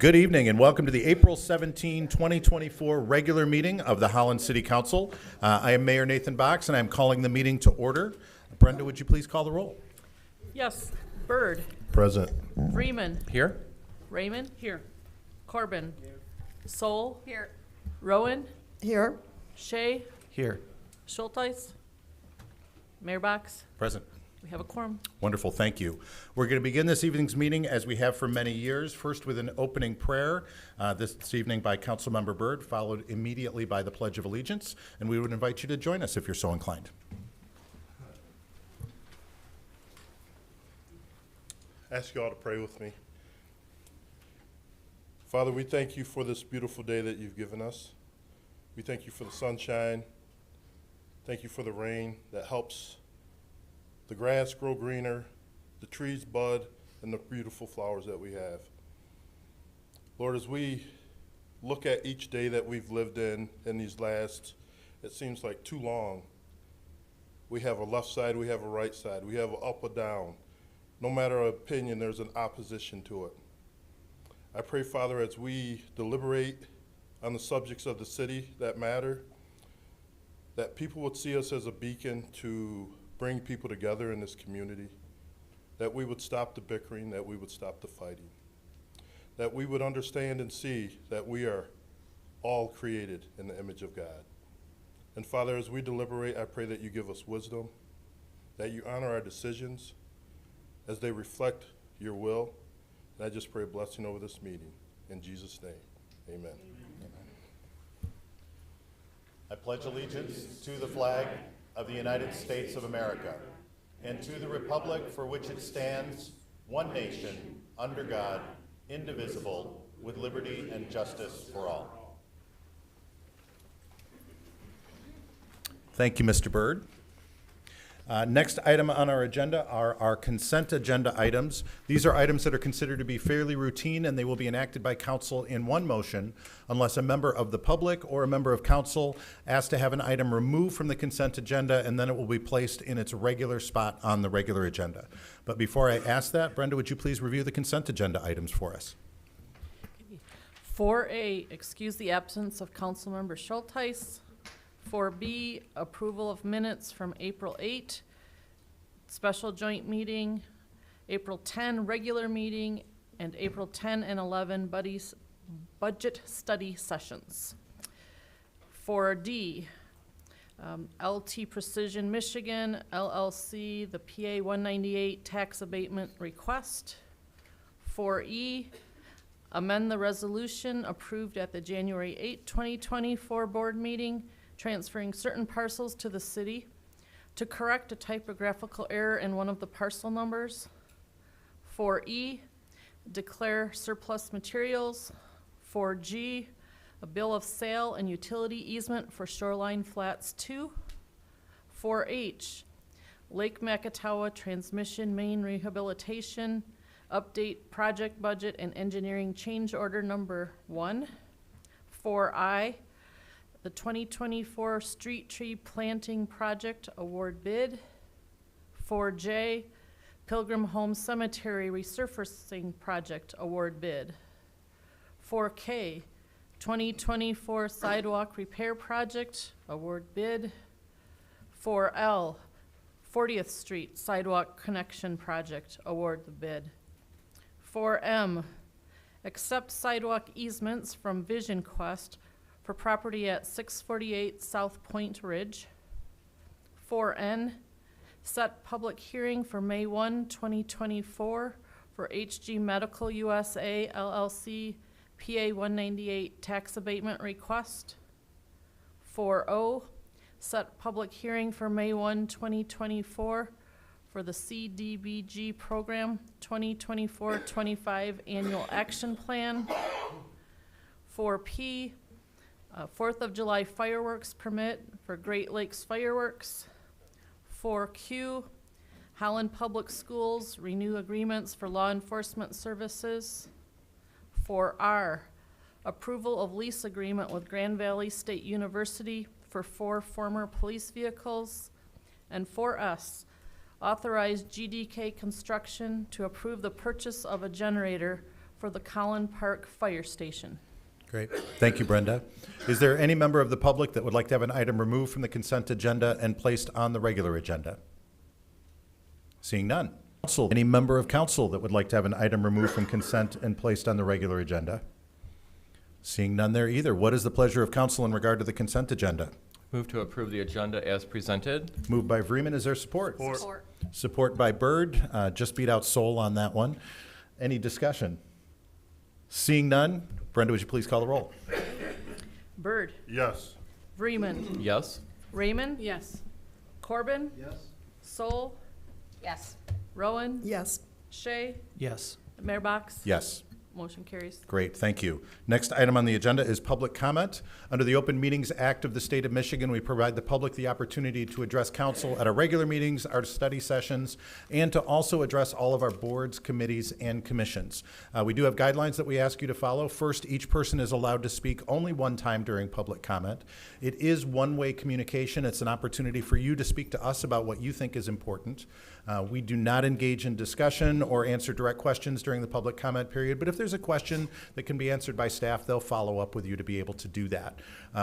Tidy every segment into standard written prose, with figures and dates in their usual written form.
Good evening and welcome to the April 17, 2024 regular meeting of the Holland City Council. I am Mayor Nathan Box and I am calling the meeting to order. Brenda, would you please call the roll? Yes. Byrd. Present. Freeman. Here. Raymond. Here. Corbin. Here. Soul. Here. Rowan. Here. Shea. Here. Schulteis. Mayor Box. Present. We have a quorum. Wonderful, thank you. We're going to begin this evening's meeting as we have for many years, first with an opening prayer this evening by Councilmember Byrd, followed immediately by the Pledge of Allegiance, and we would invite you to join us if you're so inclined. Ask you all to pray with me. Father, we thank you for this beautiful day that you've given us. We thank you for the sunshine. Thank you for the rain that helps the grass grow greener, the trees bud, and the beautiful flowers that we have. Lord, as we look at each day that we've lived in these last, it seems like too long, we have a left side, we have a right side, we have an up or down. No matter our opinion, there's an opposition to it. I pray, Father, as we deliberate on the subjects of the city that matter, that people would see us as a beacon to bring people together in this community, that we would stop the bickering, that we would stop the fighting, that we would understand and see that we are all created in the image of God. And Father, as we deliberate, I pray that you give us wisdom, that you honor our decisions as they reflect your will. And I just pray a blessing over this meeting. In Jesus' name, amen. I pledge allegiance to the flag of the United States of America and to the republic for which it stands, one nation, under God, indivisible, with liberty and justice for all. Thank you, Mr. Byrd. Next item on our agenda are our consent agenda items. These are items that are considered to be fairly routine and they will be enacted by council in one motion unless a member of the public or a member of council asks to have an item removed from the consent agenda, and then it will be placed in its regular spot on the regular agenda. But before I ask that, Brenda, would you please review the consent agenda items for us? 4A, excuse the absence of Councilmember Schulteis. 4B, approval of minutes from April 8, special joint meeting, April 10, regular meeting, and April 10 and 11 budget study sessions. 4D, LT Precision Michigan, LLC, the PA 198 tax abatement request. 4E, amend the resolution approved at the January 8, 2024 board meeting, transferring certain parcels to the city to correct a typographical error in one of the parcel numbers. 4E, declare surplus materials. 4G, a bill of sale and utility easement for Shoreline Flats 2. 4H, Lake Macatawa transmission main rehabilitation, update project budget and engineering change order number 1. 4I, the 2024 street tree planting project award bid. 4J, Pilgrim Home Cemetery resurfacing project award bid. 4K, 2024 sidewalk repair project award bid. 4L, 40th Street sidewalk connection project award the bid. 4M, accept sidewalk easements from Vision Quest for property at 648 South Point Ridge. 4N, set public hearing for May 1, 2024 for HG Medical USA LLC PA 198 tax abatement request. 4O, set public hearing for May 1, 2024 for the CDBG program 2024-25 annual action plan. 4P, 4th of July fireworks permit for Great Lakes Fireworks. 4Q, Holland Public Schools renew agreements for law enforcement services. 4R, approval of lease agreement with Grand Valley State University for 4 former police vehicles. And 4S, authorize GDK Construction to approve the purchase of a generator for the Holland Park Fire Station. Great. Thank you, Brenda. Is there any member of the public that would like to have an item removed from the consent agenda and placed on the regular agenda? Seeing none. Council, any member of council that would like to have an item removed from consent and placed on the regular agenda? Seeing none there either. What is the pleasure of council in regard to the consent agenda? Move to approve the agenda as presented. Moved by Vreeman. Is there support? Support. Support by Byrd. Just beat out Sol on that one. Any discussion? Seeing none. Brenda, would you please call the roll? Byrd. Yes. Vreeman. Yes. Raymond. Yes. Corbin. Yes. Sol. Yes. Rowan. Yes. Shay. Yes. Mayor Box. Yes. Motion carries. Great, thank you. Next item on the agenda is public comment. Under the Open Meetings Act of the State of Michigan, we provide the public the opportunity to address council at our regular meetings, our study sessions, and to also address all of our boards, committees, and commissions. We do have guidelines that we ask you to follow. First, each person is allowed to speak only one time during public comment. It is one-way communication. It's an opportunity for you to speak to us about what you think is important. We do not engage in discussion or answer direct questions during the public comment period, but if there's a question that can be answered by staff, they'll follow up with you to be able to do that.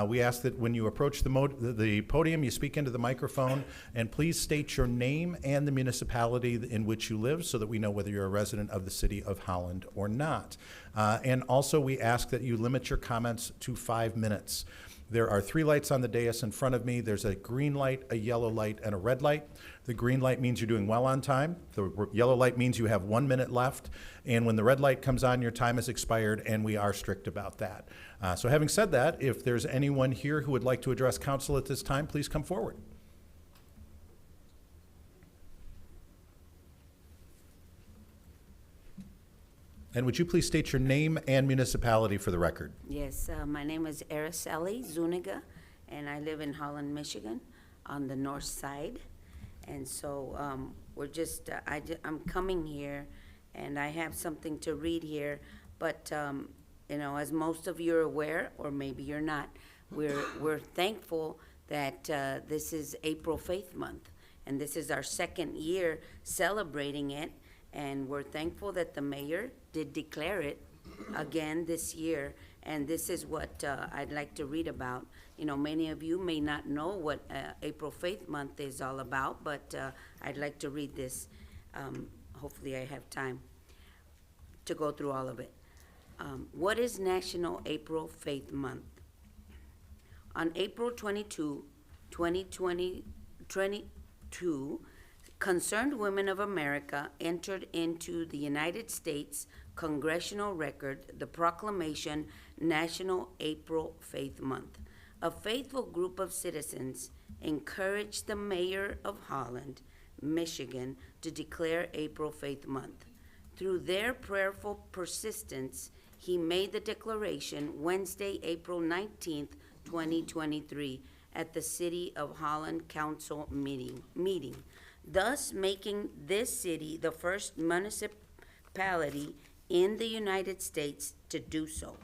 We ask that when you approach the podium, you speak into the microphone, and please state your name and the municipality in which you live so that we know whether you're a resident of the city of Holland or not. And also, we ask that you limit your comments to 5 minutes. There are 3 lights on the dais in front of me. There's a green light, a yellow light, and a red light. The green light means you're doing well on time. The yellow light means you have 1 minute left. And when the red light comes on, your time has expired, and we are strict about that. So having said that, if there's anyone here who would like to address council at this time, please come forward. And would you please state your name and municipality for the record? Yes, my name is Araceli Zuniga, and I live in Holland, Michigan, on the north side. And so we're just, I'm coming here, and I have something to read here. But, you know, as most of you are aware, or maybe you're not, we're thankful that this is April Faith Month. And this is our second year celebrating it. And we're thankful that the mayor did declare it again this year. And this is what I'd like to read about. You know, many of you may not know what April Faith Month is all about, but I'd like to read this. Hopefully I have time to go through all of it. What is National April Faith Month? On April 22, 2022, Concerned Women of America entered into the United States congressional record the proclamation National April Faith Month. A faithful group of citizens encouraged the mayor of Holland, Michigan, to declare April Faith Month. Through their prayerful persistence, he made the declaration Wednesday, April 19th, 2023, at the City of Holland Council meeting, thus making this city the first municipality in the United States to do so.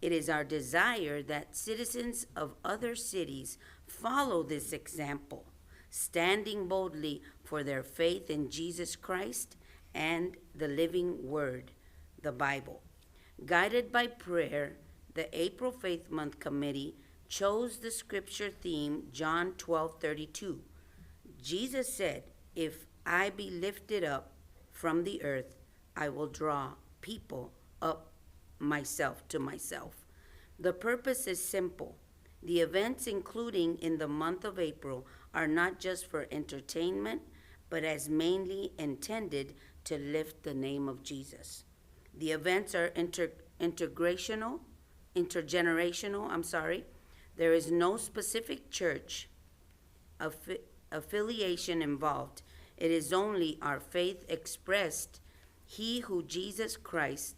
It is our desire that citizens of other cities follow this example, standing boldly for their faith in Jesus Christ and the living Word, the Bible. Guided by prayer, the April Faith Month Committee chose the scripture theme, John 12:32. Jesus said, "If I be lifted up from the earth, I will draw people up to myself." The purpose is simple. The events including in the month of April are not just for entertainment, but as mainly intended to lift the name of Jesus. The events are intergenerational. There is no specific church affiliation involved. It is only our faith expressed, He who Jesus Christ,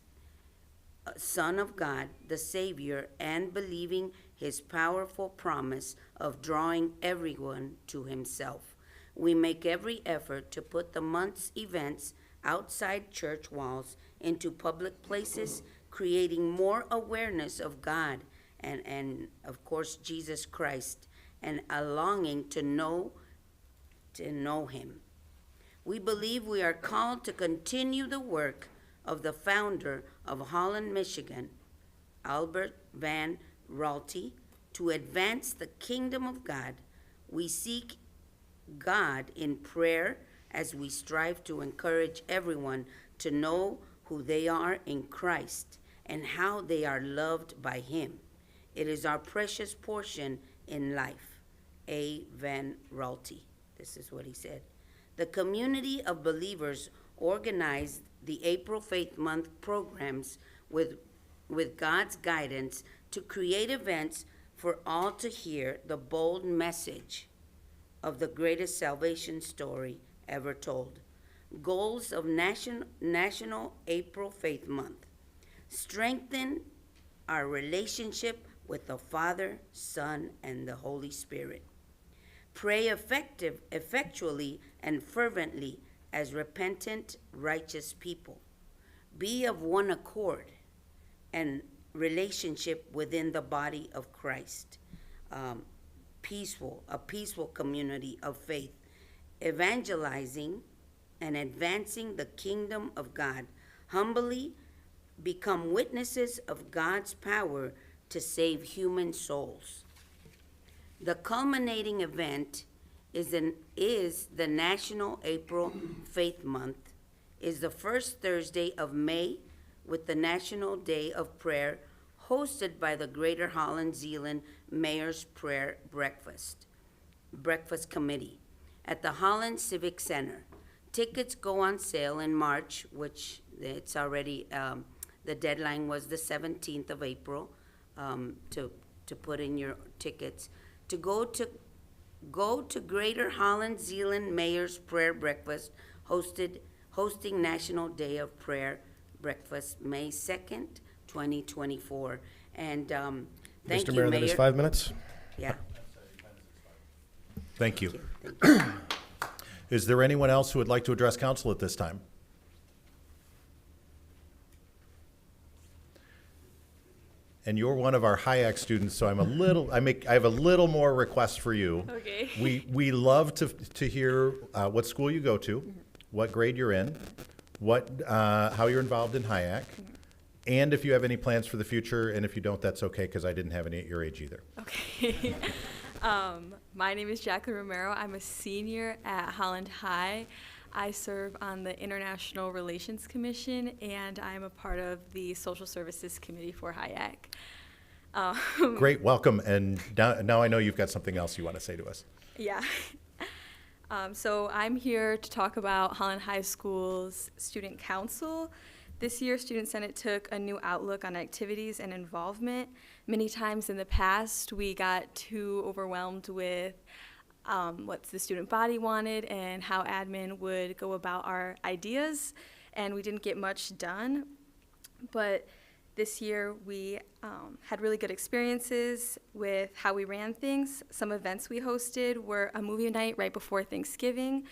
Son of God, the Savior, and believing His powerful promise of drawing everyone to Himself. We make every effort to put the month's events outside church walls into public places, creating more awareness of God and of course, Jesus Christ, and a longing to know Him. We believe we are called to continue the work of the founder of Holland, Michigan, Albert Van Raalte, to advance the kingdom of God. We seek God in prayer as we strive to encourage everyone to know who they are in Christ and how they are loved by Him. It is our precious portion in life. A. Van Raalte. This is what he said. The community of believers organized the April Faith Month programs with God's guidance to create events for all to hear the bold message of the greatest salvation story ever told. Goals of National April Faith Month. Strengthen our relationship with the Father, Son, and the Holy Spirit. Pray effectually and fervently as repentant, righteous people. Be of one accord and relationship within the body of Christ. A peaceful community of faith, evangelizing and advancing the kingdom of God. Humbly become witnesses of God's power to save human souls. The culminating event is the National April Faith Month, is the first Thursday of May with the National Day of Prayer hosted by the Greater Holland Zeeland Mayor's Prayer Breakfast Committee at the Holland Civic Center. Tickets go on sale in March, which it's already, the deadline was the 17th of April to put in your tickets. To go to Greater Holland Zeeland Mayor's Prayer Breakfast hosting National Day of Prayer Breakfast, May 2nd, 2024. And thank Mr. you, Mayor, Mayor. that is 5 minutes. Yeah. Thank you. Is there anyone else who would like to address council at this time? And you're one of our HIAC students, so I have a little more requests for you. Okay. We love to hear what school you go to, what grade you're in, how you're involved in HIAC, and if you have any plans for the future, and if you don't, that's okay, because I didn't have any at your age either. Okay. My name is Jacqueline Romero. I'm a senior at Holland High. I serve on the International Relations Commission, and I'm a part of the Social Services Committee for HIAC. Great, welcome, and now I know you've got something else you want to say to us. Yeah. So I'm here to talk about Holland High School's Student Council. This year, Student Senate took a new outlook on activities and involvement. Many times in the past, we got too overwhelmed with what the student body wanted and how admin would go about our ideas, and we didn't get much done. But this year, we had really good experiences with how we ran things. Some events we hosted were a movie night right before Thanksgiving.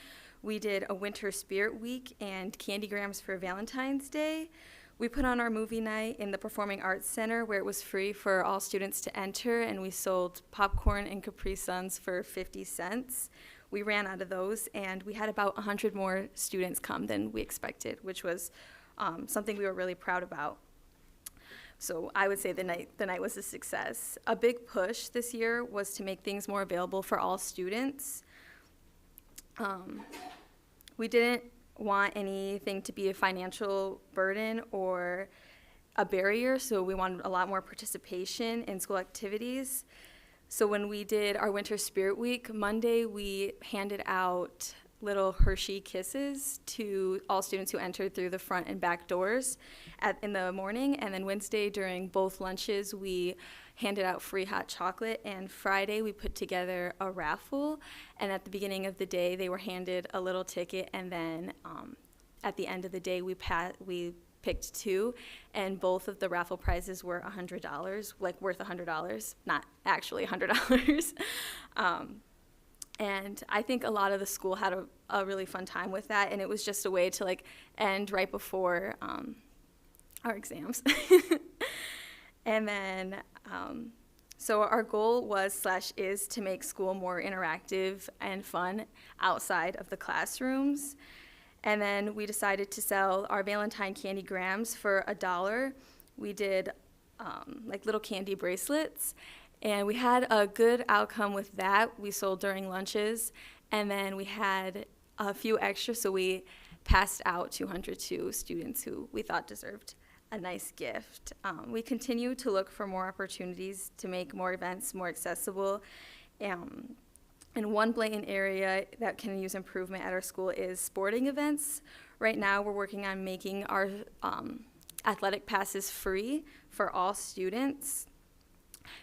We did a winter spirit week and candygrams for Valentine's Day. We put on our movie night in the Performing Arts Center where it was free for all students to enter, and we sold popcorn and Capri Suns for 50 cents. We ran out of those, and we had about 100 more students come than we expected, which was something we were really proud about. So I would say the night was a success. A big push this year was to make things more available for all students. We didn't want anything to be a financial burden or a barrier, so we wanted a lot more participation in school activities. So when we did our Winter Spirit Week, Monday we handed out little Hershey Kisses to all students who entered through the front and back doors in the morning, and then Wednesday during both lunches we handed out free hot chocolate, and Friday we put together a raffle, and at the beginning of the day they were handed a little ticket, and then at the end of the day we picked two, and both of the raffle prizes were $100, like worth $100, not actually $100. And I think a lot of the school had a really fun time with that, and it was just a way to like end right before our exams. And then, so our goal is to make school more interactive and fun outside of the classrooms. And then we decided to sell our Valentine candy grams for $1. We did like little candy bracelets, and we had a good outcome with that. We sold during lunches, and then we had a few extra, so we passed out 202 students who we thought deserved a nice gift. We continue to look for more opportunities to make more events more accessible. And one blatant area that can use improvement at our school is sporting events. Right now, we're working on making our athletic passes free for all students.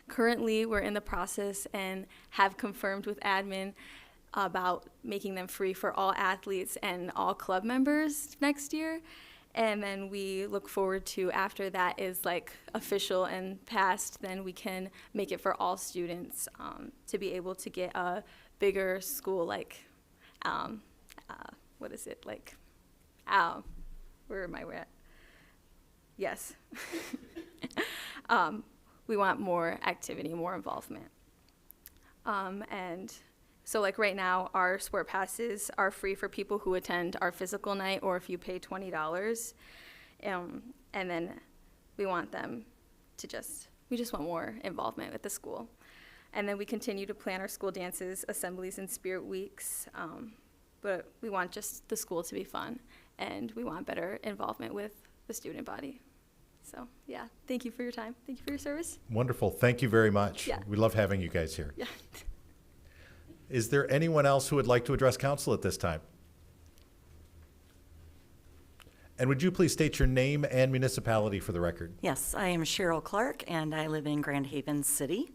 Currently, we're in the process and have confirmed with admin about making them free for all athletes and all club members next year. And then we look forward to, after that is like official and passed, then we can make it for all students to be able to get a bigger school, like, what is it, like, where am I at? Yes. We want more activity, more involvement. And so like right now, our sport passes are free for people who attend our physical night or if you pay $20. And then we want them to we just want more involvement with the school. And then we continue to plan our school dances, assemblies, and spirit weeks. But we want just the school to be fun, and we want better involvement with the student body. So yeah, thank you for your time. Thank you for your service. Wonderful. Thank you very much. Yeah. We love having you guys here. Yeah. Is there anyone else who would like to address council at this time? And would you please state your name and municipality for the record? Yes, I am Cheryl Clark, and I live in Grand Haven City.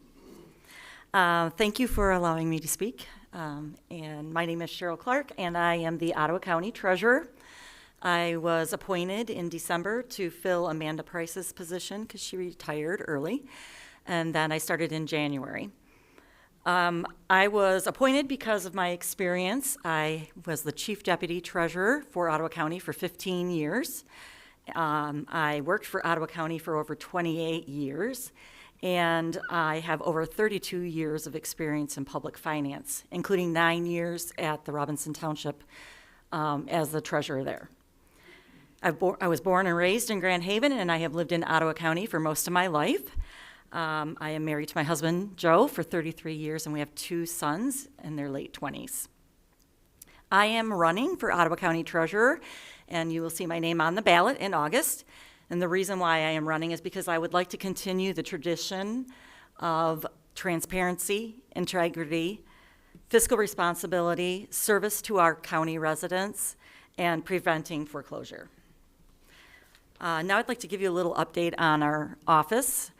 Thank you for allowing me to speak. And my name is Cheryl Clark, and I am the Ottawa County Treasurer. I was appointed in December to fill Amanda Price's position because she retired early, and then I started in January. I was appointed because of my experience. I was the Chief Deputy Treasurer for Ottawa County for 15 years. I worked for Ottawa County for over 28 years, and I have over 32 years of experience in public finance, including 9 years at the Robinson Township as the treasurer there. I was born and raised in Grand Haven, and I have lived in Ottawa County for most of my life. I am married to my husband, Joe, for 33 years, and we have 2 sons in their late 20s. I am running for Ottawa County Treasurer, and you will see my name on the ballot in August. And the reason why I am running is because I would like to continue the tradition of transparency, integrity, fiscal responsibility, service to our county residents, and preventing foreclosure. Now I'd like to give you a little update on our office.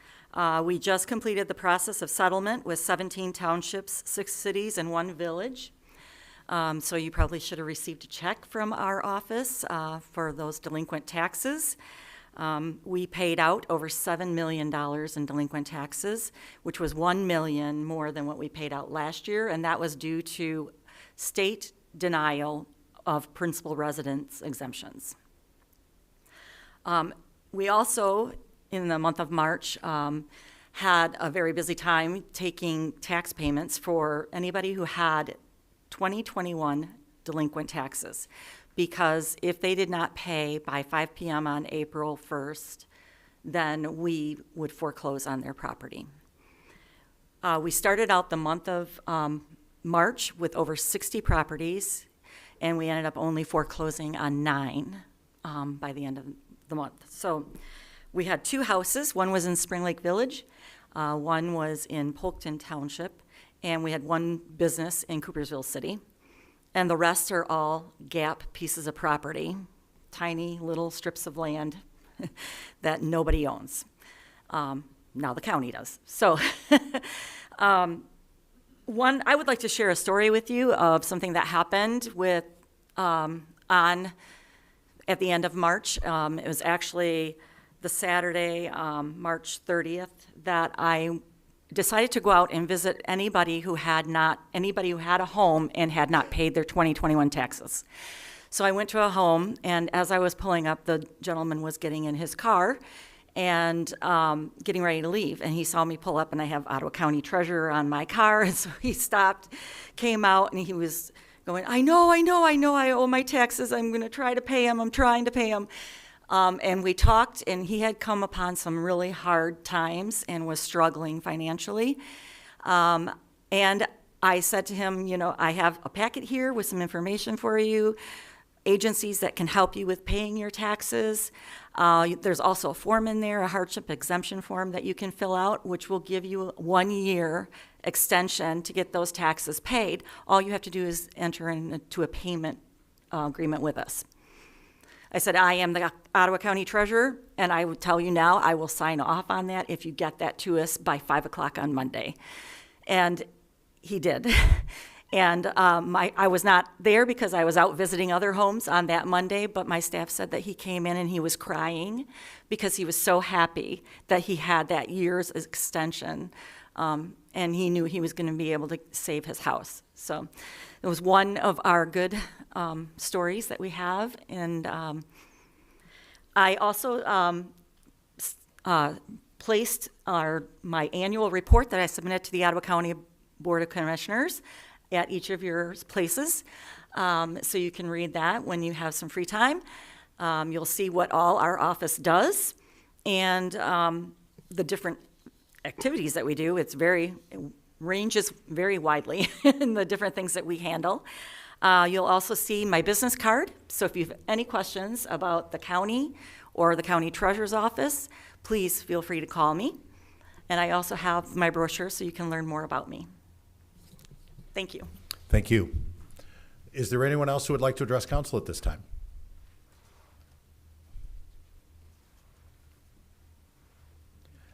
We just completed the process of settlement with 17 townships, 6 cities, and 1 village. So you probably should have received a check from our office for those delinquent taxes. We paid out over $7 million in delinquent taxes, which was $1 million more than what we paid out last year, and that was due to state denial of principal residence exemptions. We also, in the month of March, had a very busy time taking tax payments for anybody who had 2021 delinquent taxes, because if they did not pay by 5 p.m. on April 1st, then we would foreclose on their property. We started out the month of March with over 60 properties, and we ended up only foreclosing on 9 by the end of the month. So we had 2 houses. One was in Spring Lake Village, one was in Polkton Township, and we had 1 business in Coopersville City. And the rest are all gap pieces of property, tiny little strips of land that nobody owns. Now the county does. So I would like to share a story with you of something that happened with at the end of March. It was actually the Saturday, March 30th, that I decided to go out and visit anybody who had a home and had not paid their 2021 taxes. So I went to a home, and as I was pulling up, the gentleman was getting in his car and getting ready to leave, and he saw me pull up, and I have Ottawa County Treasurer on my car, and so he stopped, came out, and he was going, I know, I owe my taxes. I'm going to try to pay them. I'm trying to pay them. And we talked, and he had come upon some really hard times and was struggling financially. And I said to him, you know, I have a packet here with some information for you, agencies that can help you with paying your taxes. There's also a form in there, a hardship exemption form that you can fill out, which will give you a 1-year extension to get those taxes paid. All you have to do is enter into a payment agreement with us. I said, I am the Ottawa County Treasurer, and I would tell you now, I will sign off on that if you get that to us by 5 o'clock on Monday. And he did. And I was not there because I was out visiting other homes on that Monday, but my staff said that he came in and he was crying because he was so happy that he had that year's extension, and he knew he was going to be able to save his house. So it was one of our good stories that we have. And I also placed my annual report that I submitted to the Ottawa County Board of Commissioners at each of your places. So you can read that when you have some free time. You'll see what all our office does and the different activities that we do. It ranges very widely in the different things that we handle. You'll also see my business card. So if you have any questions about the county or the county treasurer's office, please feel free to call me. And I also have my brochure so you can learn more about me. Thank you. Thank you. Is there anyone else who would like to address council at this time?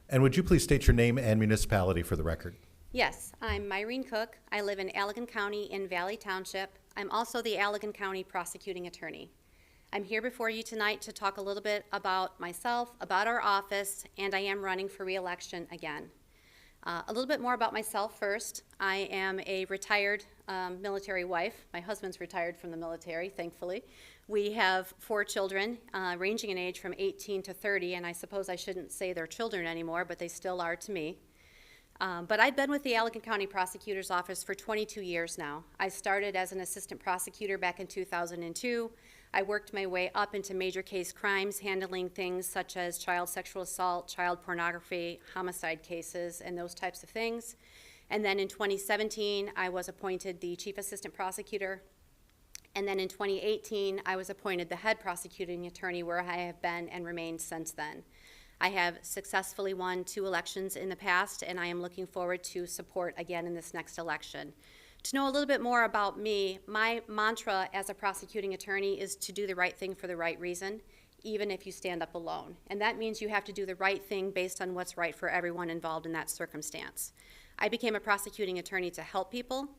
And would you please state your name and municipality for the record? Yes, I'm Myrene Cook. I live in Allegan County in Valley Township. I'm also the Allegan County prosecuting attorney. I'm here before you tonight to talk a little bit about myself, about our office, and I am running for re-election again. A little bit more about myself first. I am a retired military wife. My husband's retired from the military, thankfully. We have 4 children, ranging in age from 18 to 30, and I suppose I shouldn't say they're children anymore, but they still are to me. But I've been with the Allegan County Prosecutor's Office for 22 years now. I started as an assistant prosecutor back in 2002. I worked my way up into major case crimes, handling things such as child sexual assault, child pornography, homicide cases, and those types of things. And then in 2017, I was appointed the chief assistant prosecutor. And then in 2018, I was appointed the head prosecuting attorney, where I have been and remained since then. I have successfully won 2 elections in the past, and I am looking forward to support again in this next election. To know a little bit more about me, my mantra as a prosecuting attorney is to do the right thing for the right reason, even if you stand up alone. And that means you have to do the right thing based on what's right for everyone involved in that circumstance. I became a prosecuting attorney to help people.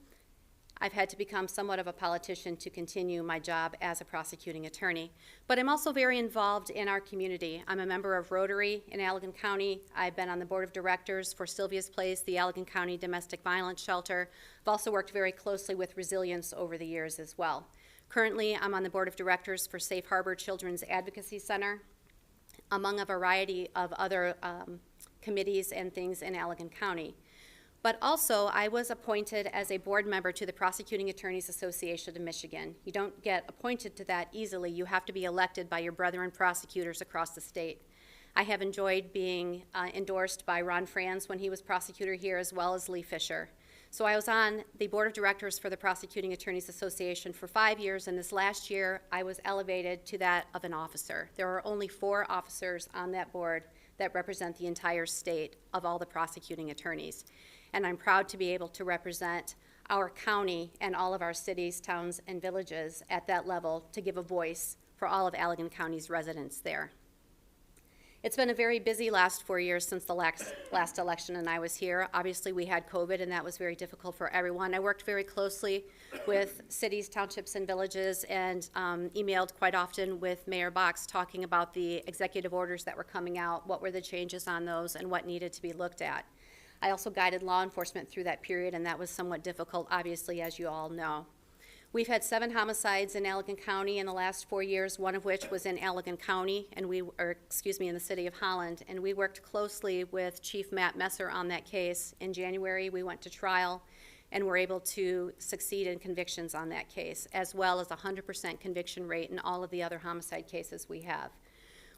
I've had to become somewhat of a politician to continue my job as a prosecuting attorney. But I'm also very involved in our community. I'm a member of Rotary in Allegan County. I've been on the board of directors for Sylvia's Place, the Allegan County Domestic Violence Shelter. I've also worked very closely with Resilience over the years as well. Currently, I'm on the board of directors for Safe Harbor Children's Advocacy Center, among a variety of other committees and things in Allegan County. But also, I was appointed as a board member to the Prosecuting Attorneys Association of Michigan. You don't get appointed to that easily. You have to be elected by your brethren prosecutors across the state. I have enjoyed being endorsed by Ron Franz when he was prosecutor here, as well as Lee Fisher. So I was on the board of directors for the Prosecuting Attorneys Association for 5 years, and this last year I was elevated to that of an officer. There are only 4 officers on that board that represent the entire state of all the prosecuting attorneys. And I'm proud to be able to represent our county and all of our cities, towns, and villages at that level to give a voice for all of Allegan County's residents there. It's been a very busy last 4 years since the last election and I was here. Obviously, we had COVID, and that was very difficult for everyone. I worked very closely with cities, townships, and villages, and emailed quite often with Mayor Box talking about the executive orders that were coming out, what were the changes on those, and what needed to be looked at. I also guided law enforcement through that period, and that was somewhat difficult, obviously, as you all know. We've had 7 homicides in Allegan County in the last 4 years, one of which was in Allegan County, and in the city of Holland, and we worked closely with Chief Matt Messer on that case. In January, we went to trial, and were able to succeed in convictions on that case, as well as a 100% conviction rate in all of the other homicide cases we have.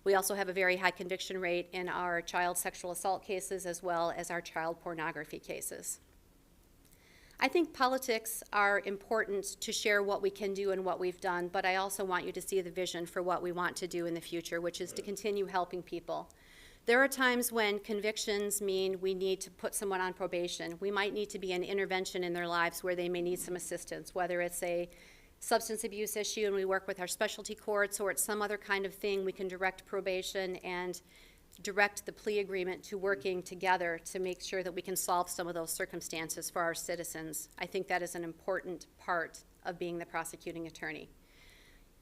We also have a very high conviction rate in our child sexual assault cases as well as our child pornography cases. I think politics are important to share what we can do and what we've done, but I also want you to see the vision for what we want to do in the future, which is to continue helping people. There are times when convictions mean we need to put someone on probation. We might need to be an intervention in their lives where they may need some assistance, whether it's a substance abuse issue and we work with our specialty courts, or it's some other kind of thing. We can direct probation and direct the plea agreement to working together to make sure that we can solve some of those circumstances for our citizens. I think that is an important part of being the prosecuting attorney.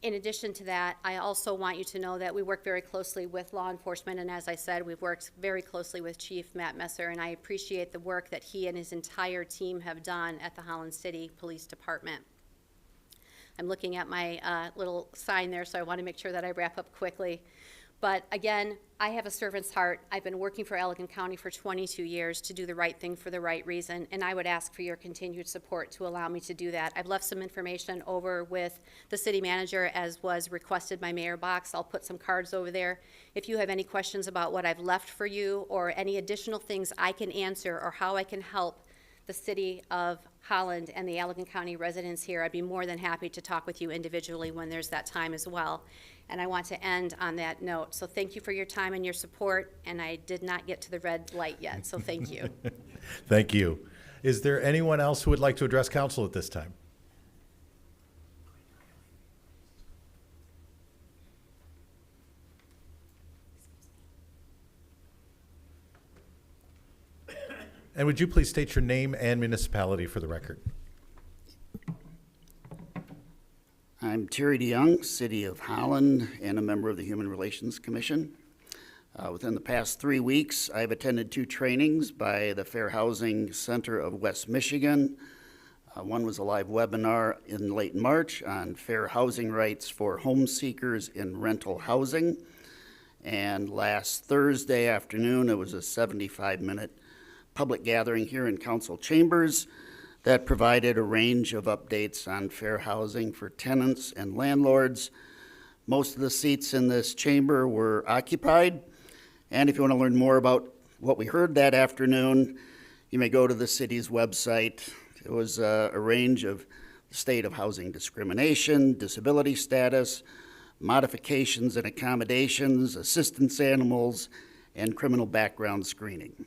In addition to that, I also want you to know that we work very closely with law enforcement, and as I said, we've worked very closely with Chief Matt Messer, and I appreciate the work that he and his entire team have done at the Holland City Police Department. I'm looking at my little sign there, so I want to make sure that I wrap up quickly. But again, I have a servant's heart. I've been working for Allegan County for 22 years to do the right thing for the right reason, and I would ask for your continued support to allow me to do that. I've left some information over with the city manager as was requested by Mayor Box. I'll put some cards over there. If you have any questions about what I've left for you or any additional things I can answer or how I can help the city of Holland and the Allegan County residents here, I'd be more than happy to talk with you individually when there's that time as well. And I want to end on that note. So thank you for your time and your support, and I did not get to the red light yet, so thank you. Thank you. Is there anyone else who would like to address council at this time? And would you please state your name and municipality for the record? I'm Terry DeYoung, City of Holland, and a member of the Human Relations Commission. Within the past 3 weeks, I've attended 2 trainings by the Fair Housing Center of West Michigan. One was a live webinar in late March on fair housing rights for home seekers in rental housing. And last Thursday afternoon, it was a 75-minute public gathering here in council chambers that provided a range of updates on fair housing for tenants and landlords. Most of the seats in this chamber were occupied. And if you want to learn more about what we heard that afternoon, you may go to the city's website. It was a range of the state of housing discrimination, disability status, modifications and accommodations, assistance animals, and criminal background screening.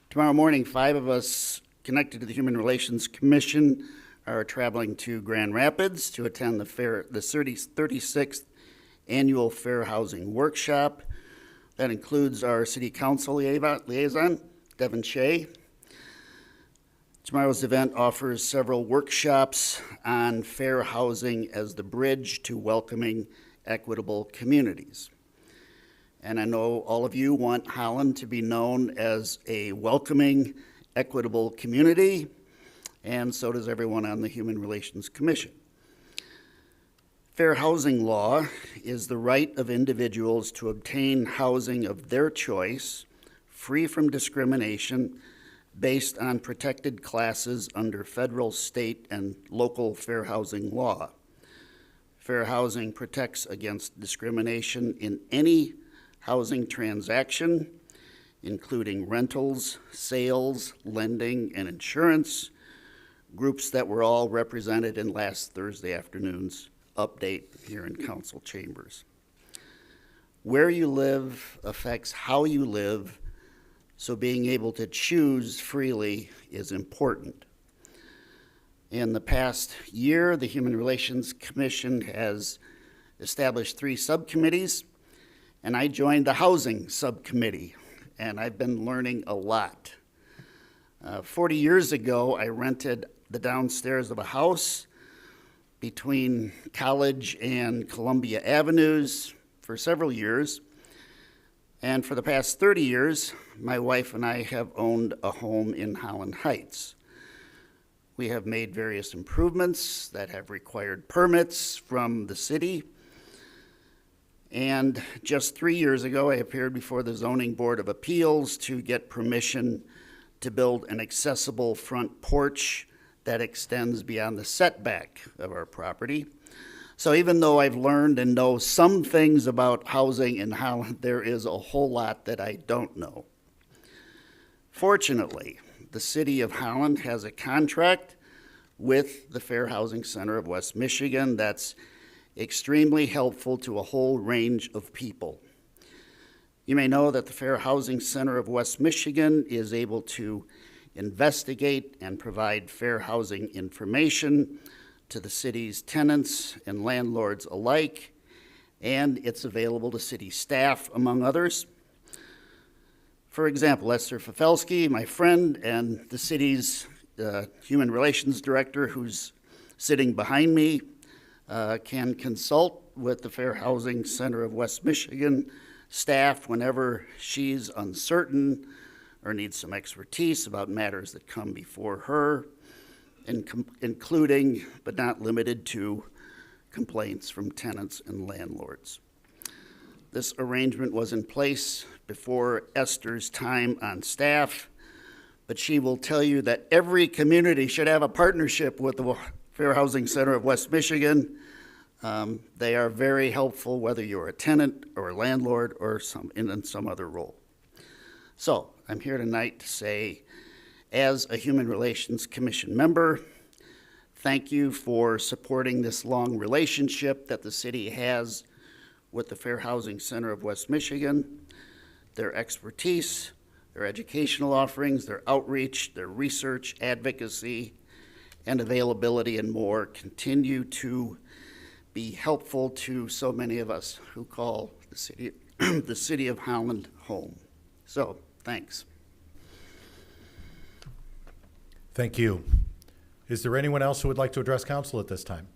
Tomorrow morning, 5 of us connected to the Human Relations Commission are traveling to Grand Rapids to attend the 36th Annual Fair Housing Workshop. That includes our City Council liaison, Devin Shea. Tomorrow's event offers several workshops on fair housing as the bridge to welcoming equitable communities. And I know all of you want Holland to be known as a welcoming, equitable community, and so does everyone on the Human Relations Commission. Fair housing law is the right of individuals to obtain housing of their choice, free from discrimination, based on protected classes under federal, state, and local fair housing law. Fair housing protects against discrimination in any housing transaction, including rentals, sales, lending, and insurance, groups that were all represented in last Thursday afternoon's update here in council chambers. Where you live affects how you live, so being able to choose freely is important. In the past year, the Human Relations Commission has established 3 subcommittees, and I joined the Housing Subcommittee, and I've been learning a lot. 40 years ago, I rented the downstairs of a house between College and Columbia Avenues for several years. And for the past 30 years, my wife and I have owned a home in Holland Heights. We have made various improvements that have required permits from the city. And just 3 years ago, I appeared before the Zoning Board of Appeals to get permission to build an accessible front porch that extends beyond the setback of our property. So even though I've learned and know some things about housing in Holland, there is a whole lot that I don't know. Fortunately, the City of Holland has a contract with the Fair Housing Center of West Michigan that's extremely helpful to a whole range of people. You may know that the Fair Housing Center of West Michigan is able to investigate and provide fair housing information to the city's tenants and landlords alike, and it's available to city staff, among others. For example, Esther Fafelsky, my friend, and the city's Human Relations Director, who's sitting behind me, can consult with the Fair Housing Center of West Michigan staff whenever she's uncertain or needs some expertise about matters that come before her, including but not limited to complaints from tenants and landlords. This arrangement was in place before Esther's time on staff, but she will tell you that every community should have a partnership with the Fair Housing Center of West Michigan. They are very helpful, whether you're a tenant or a landlord or in some other role. So I'm here tonight to say, as a Human Relations Commission member, thank you for supporting this long relationship that the city has with the Fair Housing Center of West Michigan. Their expertise, their educational offerings, their outreach, their research, advocacy, and availability and more continue to be helpful to so many of us who call the city of Holland home. So, thanks. Thank you. Is there anyone else who would like to address council at this time?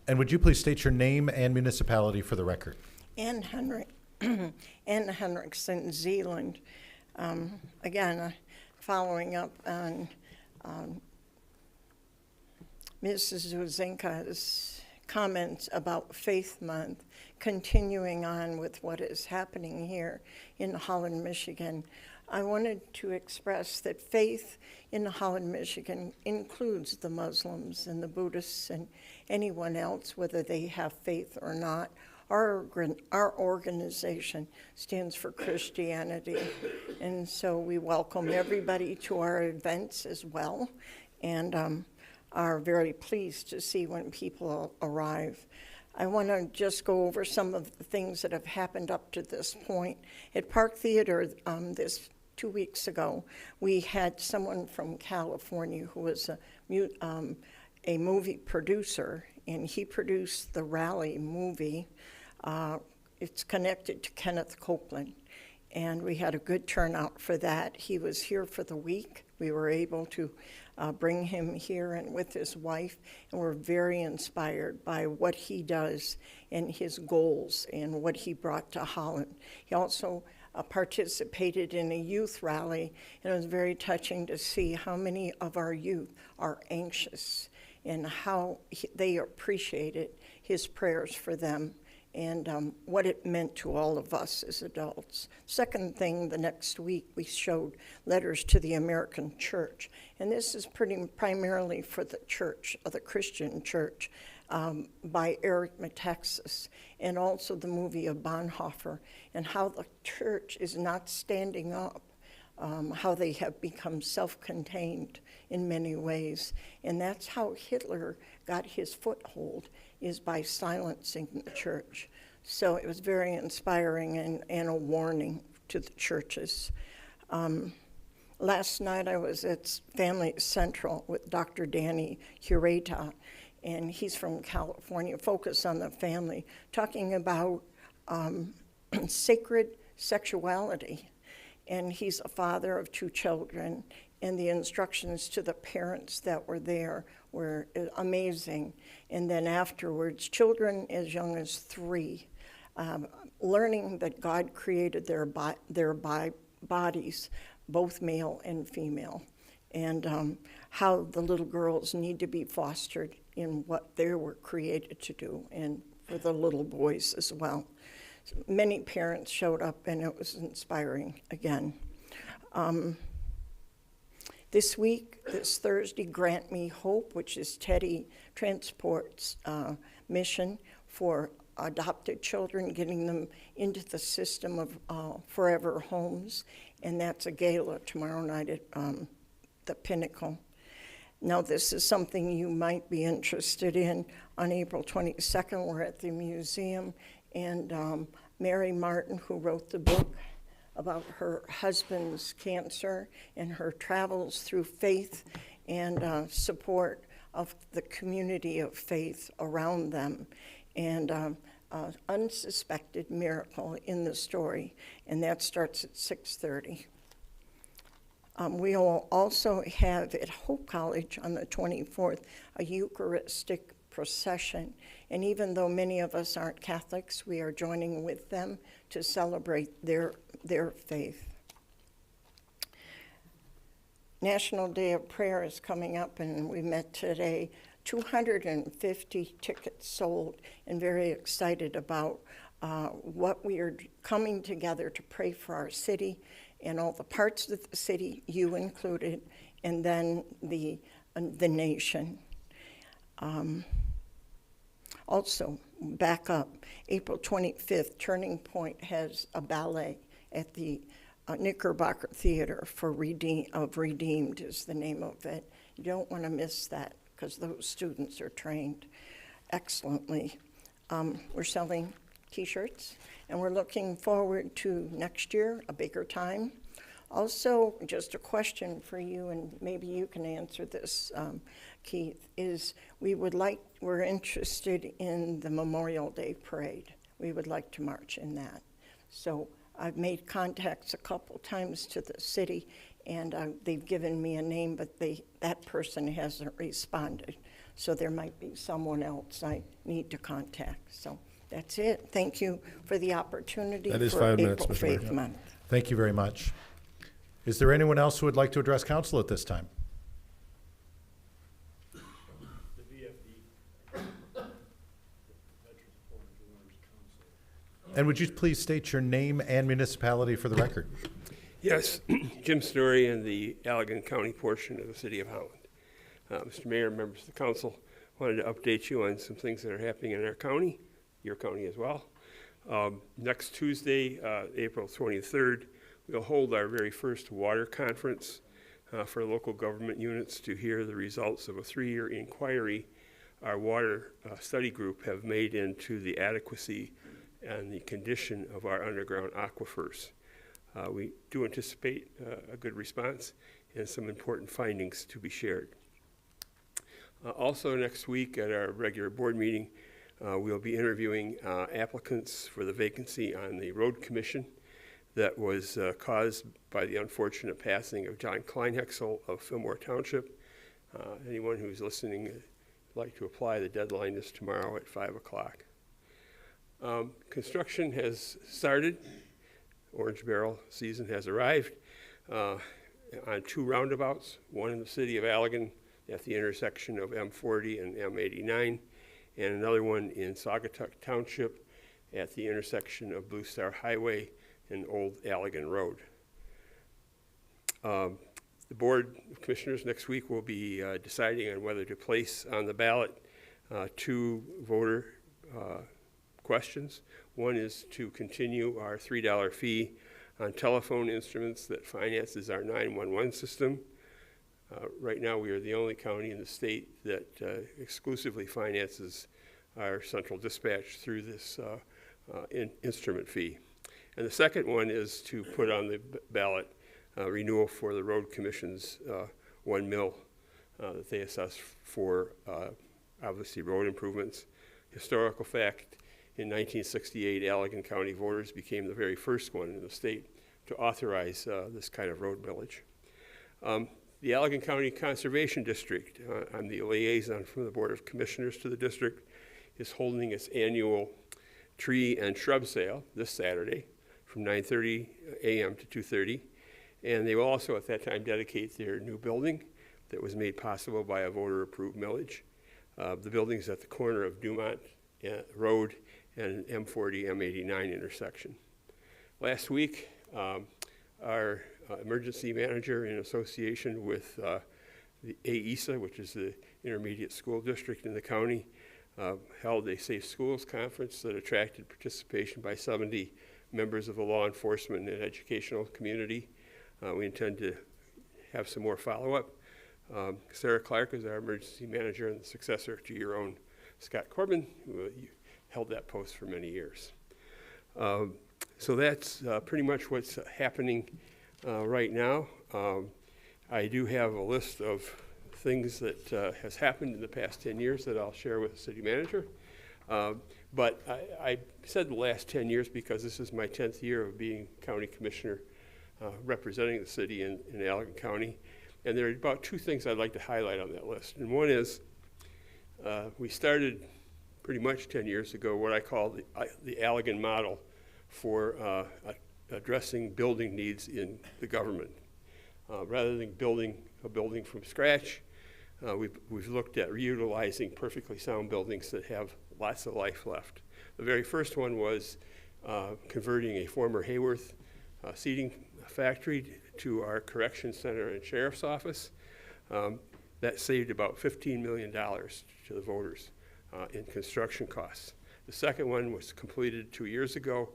And would you please state your name and municipality for the record? Ann Henriksen, Zealand. Again, following up on Mrs. Zuzinka's comments about Faith Month, continuing on with what is happening here in Holland, Michigan, I wanted to express that faith in Holland, Michigan includes the Muslims and the Buddhists and anyone else, whether they have faith or not. Our organization stands for Christianity, and so we welcome everybody to our events as well, and are very pleased to see when people arrive. I want to just go over some of the things that have happened up to this point. At Park Theater this 2 weeks ago, we had someone from California who was a movie producer, and he produced the Rally movie. It's connected to Kenneth Copeland, and we had a good turnout for that. He was here for the week. We were able to bring him here and with his wife, and we're very inspired by what he does and his goals and what he brought to Holland. He also participated in a youth rally, and it was very touching to see how many of our youth are anxious and how they appreciated his prayers for them and what it meant to all of us as adults. Second thing, the next week we showed Letters to the American Church, and this is primarily for the church, the Christian church, by Eric Metaxas, and also the movie of Bonhoeffer, and how the church is not standing up, how they have become self-contained in many ways. And that's how Hitler got his foothold, is by silencing the church. So it was very inspiring and a warning to the churches. Last night I was at Family Central with Dr. Danny Hureta, and he's from California, focused on the family, talking about sacred sexuality. And he's a father of 2 children, and the instructions to the parents that were there were amazing. And then afterwards, children as young as 3, learning that God created their bodies, both male and female, and how the little girls need to be fostered in what they were created to do and for the little boys as well. Many parents showed up, and it was inspiring again. This week, this Thursday, Grant Me Hope, which is Teddy Transport's mission for adopted children, getting them into the system of forever homes, and that's a gala tomorrow night at the Pinnacle. Now, this is something you might be interested in. On April 22nd, we're at the museum, and Mary Martin, who wrote the book about her husband's cancer and her travels through faith and support of the community of faith around them, and unsuspected miracle in the story, and that starts at 6:30. We will also have at Hope College on the 24th a Eucharistic procession, and even though many of us aren't Catholics, we are joining with them to celebrate their faith. National Day of Prayer is coming up, and we met today. 250 tickets sold, and very excited about what we are coming together to pray for our city and all the parts of the city, you included, and then the nation. Also, back up, April 25th, Turning Point has a ballet at the Knickerbocker Theater for Redeemed is the name of it. You don't want to miss that, because those students are trained excellently. We're selling T-shirts, and we're looking forward to next year, a bigger time. Also, just a question for you, and maybe you can answer this, Keith, is we're interested in the Memorial Day Parade. We would like to march in that. So I've made contacts a couple times to the city, and they've given me a name, but that person hasn't responded. So there might be someone else I need to contact. So that's it. Thank you for the opportunity That is for 5 minutes, April Mr. Mayor. Faith Month. Thank you very much. Is there anyone else who would like to address council at this time? And would you please state your name and municipality for the record? Yes, Jim Story in the Allegan County portion of the city of Holland. Mr. Mayor, members of the council, wanted to update you on some things that are happening in our county, your county as well. Next Tuesday, April 23rd, we'll hold our very first water conference for local government units to hear the results of a 3-year inquiry our water study group have made into the adequacy and the condition of our underground aquifers. We do anticipate a good response and some important findings to be shared. Also next week at our regular board meeting, we'll be interviewing applicants for the vacancy on the road commission that was caused by the unfortunate passing of John Kleinhexel of Fillmore Township. Anyone who's listening would like to apply. The deadline is tomorrow at 5 o'clock. Construction has started. Orange barrel season has arrived on 2 roundabouts, one in the city of Allegan at the intersection of M40 and M89, and another one in Saugatuck Township at the intersection of Blue Star Highway and Old Allegan Road. The Board of Commissioners next week will be deciding on whether to place on the ballot 2 voter questions. One is to continue our $3 fee on telephone instruments that finances our 911 system. Right now, we are the only county in the state that exclusively finances our central dispatch through this instrument fee. And the second one is to put on the ballot renewal for the Road Commission's 1 mil that they assess for obviously road improvements. Historical fact, in 1968, Allegan County voters became the very first one in the state to authorize this kind of road millage. The Allegan County Conservation District, I'm the liaison from the Board of Commissioners to the district, is holding its annual tree and shrub sale this Saturday from 9:30 a.m. to 2:30. And they will also at that time dedicate their new building that was made possible by a voter-approved millage. The building is at the corner of Dumont Road and M40, M89 intersection. Last week, our emergency manager, in association with the AESA, which is the intermediate school district in the county, held a Safe Schools Conference that attracted participation by 70 members of the law enforcement and educational community. We intend to have some more follow-up. Sarah Clark is our emergency manager and the successor to your own Scott Corbin, who held that post for many years. So that's pretty much what's happening right now. I do have a list of things that has happened in the past 10 years that I'll share with the city manager. But I said the last 10 years because this is my 10th year of being county commissioner representing the city in Allegan County. And there are about two things I'd like to highlight on that list. And one is we started pretty much 10 years ago what I call the Allegan model for addressing building needs in the government. Rather than building a building from scratch, we've looked at reutilizing perfectly sound buildings that have lots of life left. The very first one was converting a former Hayworth seating factory to our correction center and sheriff's office. That saved about $15 million to the voters in construction costs. The second one was completed 2 years ago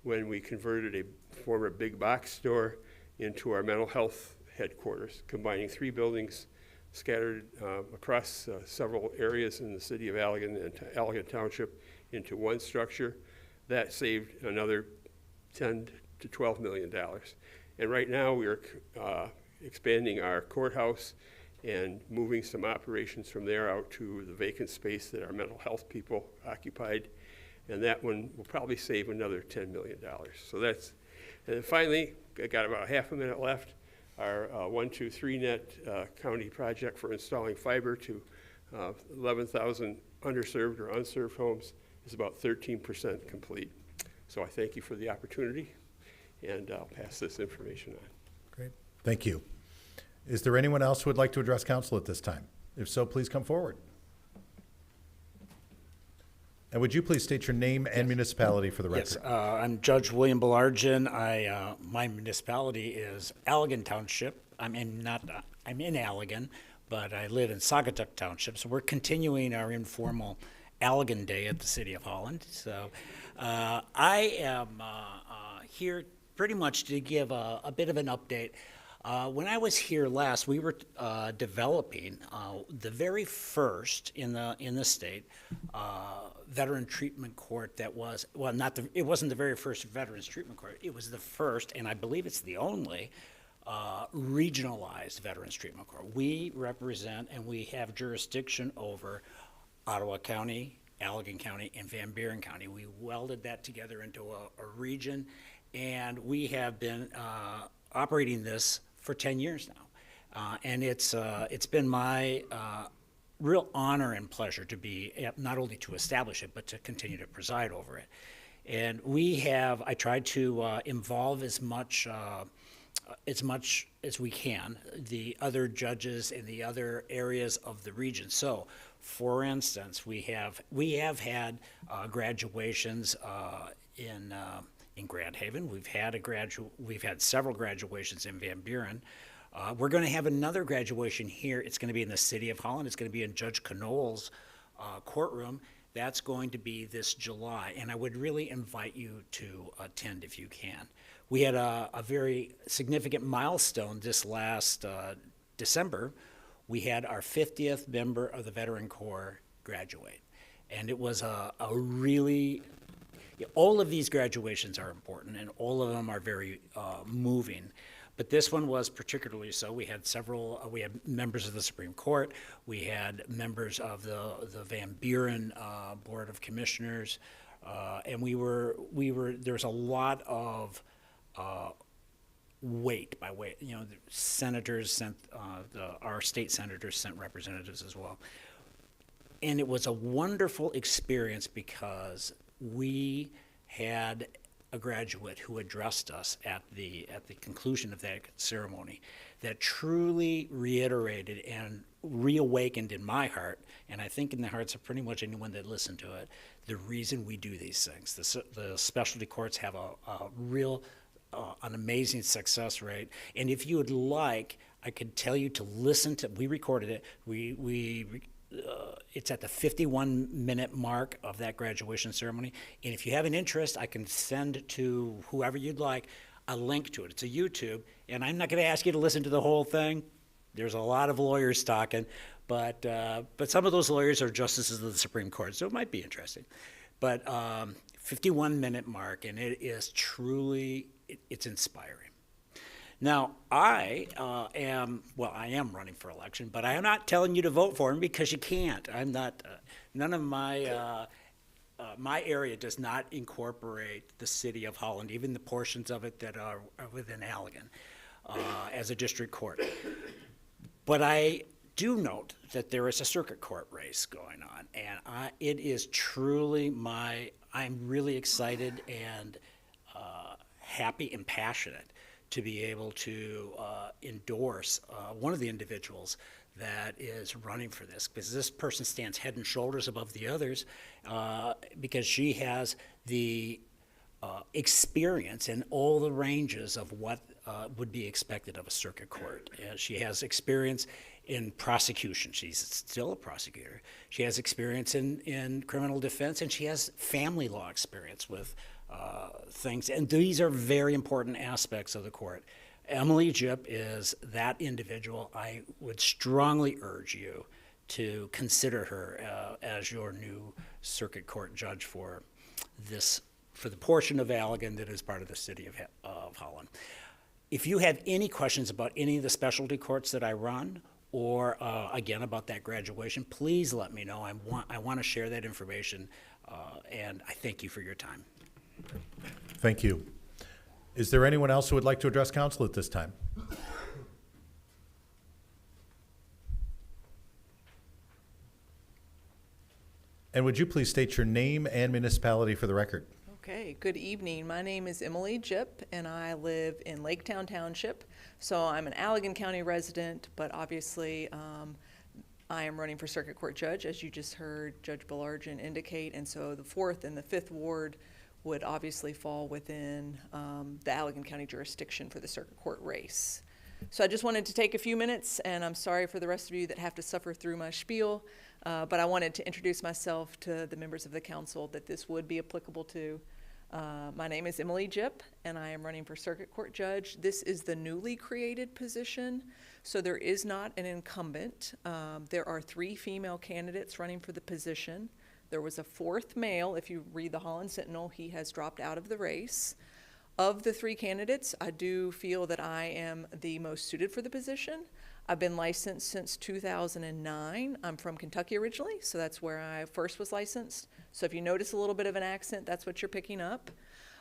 when we converted a former big box store into our mental health headquarters, combining 3 buildings scattered across several areas in the city of Allegan and Allegan Township into one structure. That saved another $10 to $12 million. And right now we are expanding our courthouse and moving some operations from there out to the vacant space that our mental health people occupied. And that one will probably save another $10 million. So that's, and finally, I got about half a minute left. Our 123 net county project for installing fiber to 11,000 underserved or unserved homes is about 13% complete. So I thank you for the opportunity, and I'll pass this information on. Great. Thank you. Is there anyone else who would like to address council at this time? If so, please come forward. And would you please state your name and municipality for the record? Yes, I'm Judge William Belargin. My municipality is Allegan Township. I'm in Allegan, but I live in Saugatuck Township. So we're continuing our informal Allegan Day at the City of Holland. So I am here pretty much to give a bit of an update. When I was here last, we were developing the very first in the state veteran treatment court that was, well, it wasn't the very first veterans treatment court. It was the first, and I believe it's the only, regionalized veterans treatment court. We represent and we have jurisdiction over Ottawa County, Allegan County, and Van Buren County. We welded that together into a region, and we have been operating this for 10 years now. And it's been my real honor and pleasure to be, not only to establish it, but to continue to preside over it. And I tried to involve as much as we can, the other judges in the other areas of the region. So, for instance, we have had graduations in Grand Haven. We've had several graduations in Van Buren. We're going to have another graduation here. It's going to be in the City of Holland. It's going to be in Judge Knoll's courtroom. That's going to be this July, and I would really invite you to attend if you can. We had a very significant milestone this last December. We had our 50th member of the Veteran Corps graduate, and it was a really, all of these graduations are important, and all of them are very moving. But this one was particularly so. We had we had members of the Supreme Court. We had members of the Van Buren Board of Commissioners. And there's a lot of weight by weight. You know, the senators sent, our state senators sent representatives as well. And it was a wonderful experience because we had a graduate who addressed us at the conclusion of that ceremony that truly reiterated and reawakened in my heart, and I think in the hearts of pretty much anyone that listened to it, the reason we do these things. The specialty courts have a real, an amazing success rate. And if you would like, I could tell you to listen to, we recorded it, it's at the 51-minute mark of that graduation ceremony. And if you have an interest, I can send to whoever you'd like a link to it. It's a YouTube, and I'm not going to ask you to listen to the whole thing. There's a lot of lawyers talking, but some of those lawyers are justices of the Supreme Court, so it might be interesting. But 51-minute mark, and it is truly, it's inspiring. Now, I am running for election, but I am not telling you to vote for him because you can't. I'm not, none of my, my area does not incorporate the city of Holland, even the portions of it that are within Allegan, as a district court. But I do note that there is a circuit court race going on, and it is truly I'm really excited and happy and passionate to be able to endorse one of the individuals that is running for this, because this person stands head and shoulders above the others, because she has the experience in all the ranges of what would be expected of a circuit court. She has experience in prosecution. She's still a prosecutor. She has experience in criminal defense, and she has family law experience with things. And these are very important aspects of the court. Emily Jipp is that individual. I would strongly urge you to consider her as your new circuit court judge for the portion of Allegan that is part of the city of Holland. If you have any questions about any of the specialty courts that I run, or again about that graduation, please let me know. I want to share that information, and I thank you for your time. Thank you. Is there anyone else who would like to address council at this time? And would you please state your name and municipality for the record? Okay, good evening. My name is Emily Jipp, and I live in Laketown Township. So I'm an Allegan County resident, but obviously I am running for circuit court judge, as you just heard Judge Belargin indicate, and so the 4th and the 5th ward would obviously fall within the Allegan County jurisdiction for the circuit court race. So I just wanted to take a few minutes, and I'm sorry for the rest of you that have to suffer through my spiel, but I wanted to introduce myself to the members of the council that this would be applicable to. My name is Emily Jipp, and I am running for circuit court judge. This is the newly created position, so there is not an incumbent. There are 3 female candidates running for the position. There was a 4th male. If you read the Holland Sentinel, he has dropped out of the race. Of the 3 candidates, I do feel that I am the most suited for the position. I've been licensed since 2009. I'm from Kentucky originally, so that's where I first was licensed. So if you notice a little bit of an accent, that's what you're picking up.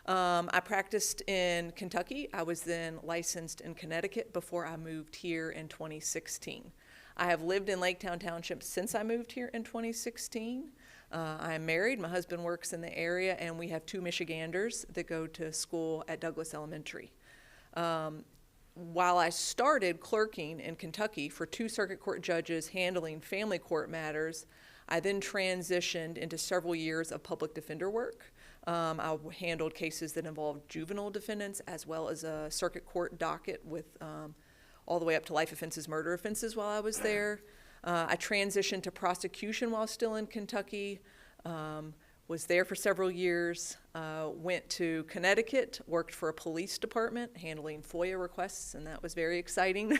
I practiced in Kentucky. I was then licensed in Connecticut before I moved here in 2016. I have lived in Laketown Township since I moved here in 2016. I am married. My husband works in the area, and we have 2 Michiganders that go to school at Douglas Elementary. While I started clerking in Kentucky for 2 circuit court judges handling family court matters, I then transitioned into several years of public defender work. I handled cases that involved juvenile defendants as well as a circuit court docket with all the way up to life offenses, murder offenses while I was there. I transitioned to prosecution while still in Kentucky, was there for several years, went to Connecticut, worked for a police department handling FOIA requests, and that was very exciting.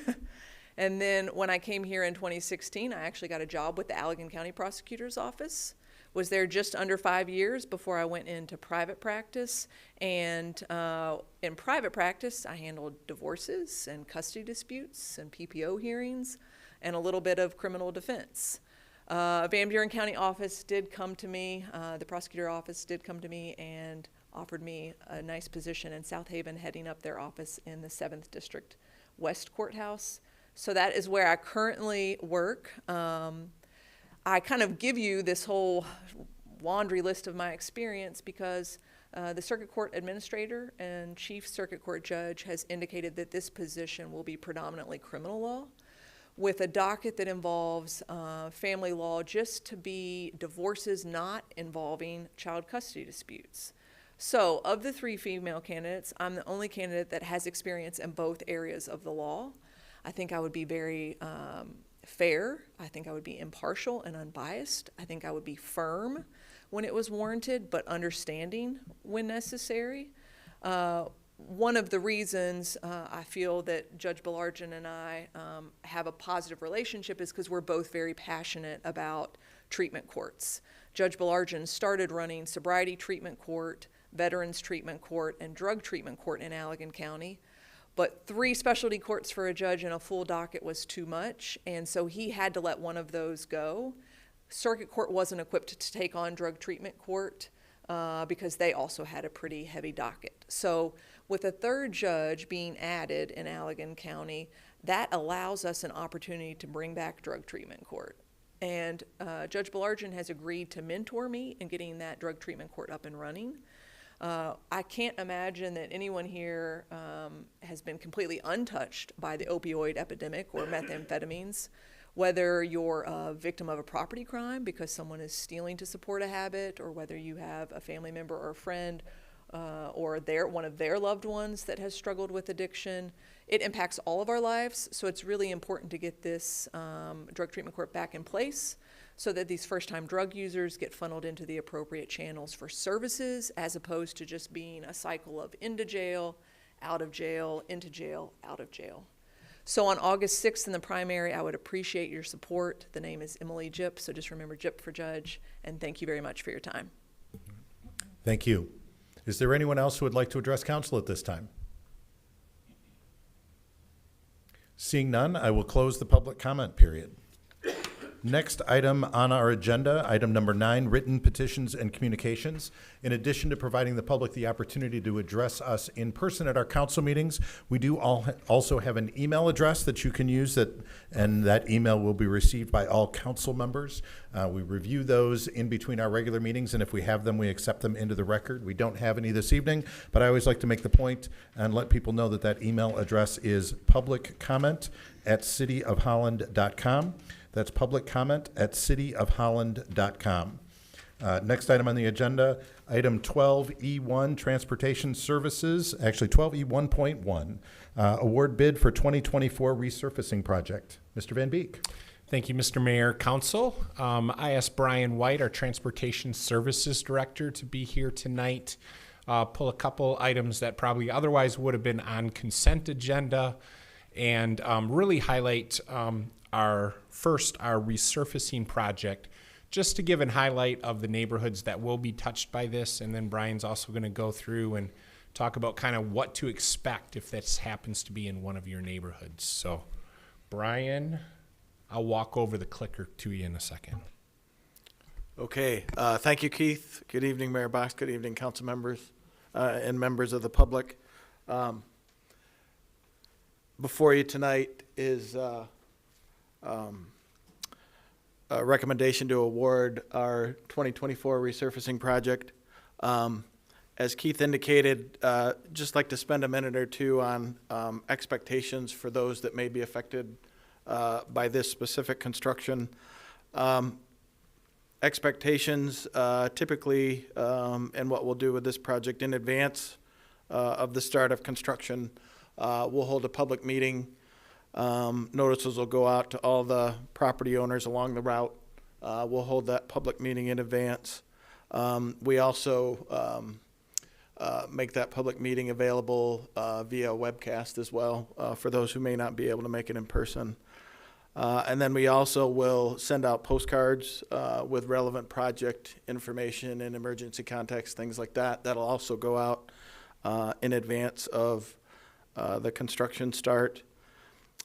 And then when I came here in 2016, I actually got a job with the Allegan County Prosecutor's Office. Was there just under 5 years before I went into private practice. And in private practice, I handled divorces and custody disputes and PPO hearings and a little bit of criminal defense. Van Buren County office did come to me, the prosecutor office did come to me and offered me a nice position in South Haven, heading up their office in the 7th District West Courthouse. So that is where I currently work. I kind of give you this whole laundry list of my experience because the circuit court administrator and chief circuit court judge has indicated that this position will be predominantly criminal law. with a docket that involves family law just to be divorces not involving child custody disputes. So of the 3 female candidates, I'm the only candidate that has experience in both areas of the law. I think I would be very fair. I think I would be impartial and unbiased. I think I would be firm when it was warranted, but understanding when necessary. One of the reasons I feel that Judge Belargin and I have a positive relationship is because we're both very passionate about treatment courts. Judge Belargin started running sobriety treatment court, veterans treatment court, and drug treatment court in Allegan County. But 3 specialty courts for a judge and a full docket was too much, and so he had to let one of those go. Circuit Court wasn't equipped to take on drug treatment court because they also had a pretty heavy docket. So with a 3rd judge being added in Allegan County, that allows us an opportunity to bring back drug treatment court. And Judge Belargin has agreed to mentor me in getting that drug treatment court up and running. I can't imagine that anyone here has been completely untouched by the opioid epidemic or methamphetamines, whether you're a victim of a property crime because someone is stealing to support a habit, or whether you have a family member or a friend or one of their loved ones that has struggled with addiction. It impacts all of our lives, so it's really important to get this drug treatment court back in place so that these first-time drug users get funneled into the appropriate channels for services, as opposed to just being a cycle of into jail, out of jail, into jail, out of jail. So on August 6th in the primary, I would appreciate your support. The name is Emily Jip, so just remember Jip for judge, and thank you very much for your time. Thank you. Is there anyone else who would like to address council at this time? Seeing none, I will close the public comment period. Next item on our agenda, item number 9, written petitions and communications. In addition to providing the public the opportunity to address us in person at our council meetings, we do also have an email address that you can use, and that email will be received by all council members. We review those in between our regular meetings, and if we have them, we accept them into the record. We don't have any this evening, but I always like to make the point and let people know that that email address is publiccomment@cityofholland.com. That's publiccomment@cityofholland.com. Next item on the agenda, item 12E1, Transportation Services, actually 12E1.1, award bid for 2024 resurfacing project. Mr. Van Beek. Thank you, Mr. Mayor, Council. I asked Brian White, our Transportation Services Director, to be here tonight, pull a couple items that probably otherwise would have been on consent agenda, and really highlight our resurfacing project, just to give a highlight of the neighborhoods that will be touched by this. And then Brian's also going to go through and talk about kind of what to expect if this happens to be in one of your neighborhoods. So Brian, I'll walk over the clicker to you in a second. Okay, thank you, Keith. Good evening, Mayor Box. Good evening, council members and members of the public. Before you tonight is a recommendation to award our 2024 resurfacing project. As Keith indicated, just like to spend a minute or two on expectations for those that may be affected by this specific construction. Expectations typically, and what we'll do with this project in advance of the start of construction, we'll hold a public meeting. Notices will go out to all the property owners along the route. We'll hold that public meeting in advance. We also make that public meeting available via webcast as well for those who may not be able to make it in person. And then we also will send out postcards with relevant project information and emergency contacts, things like that. That'll also go out in advance of the construction start.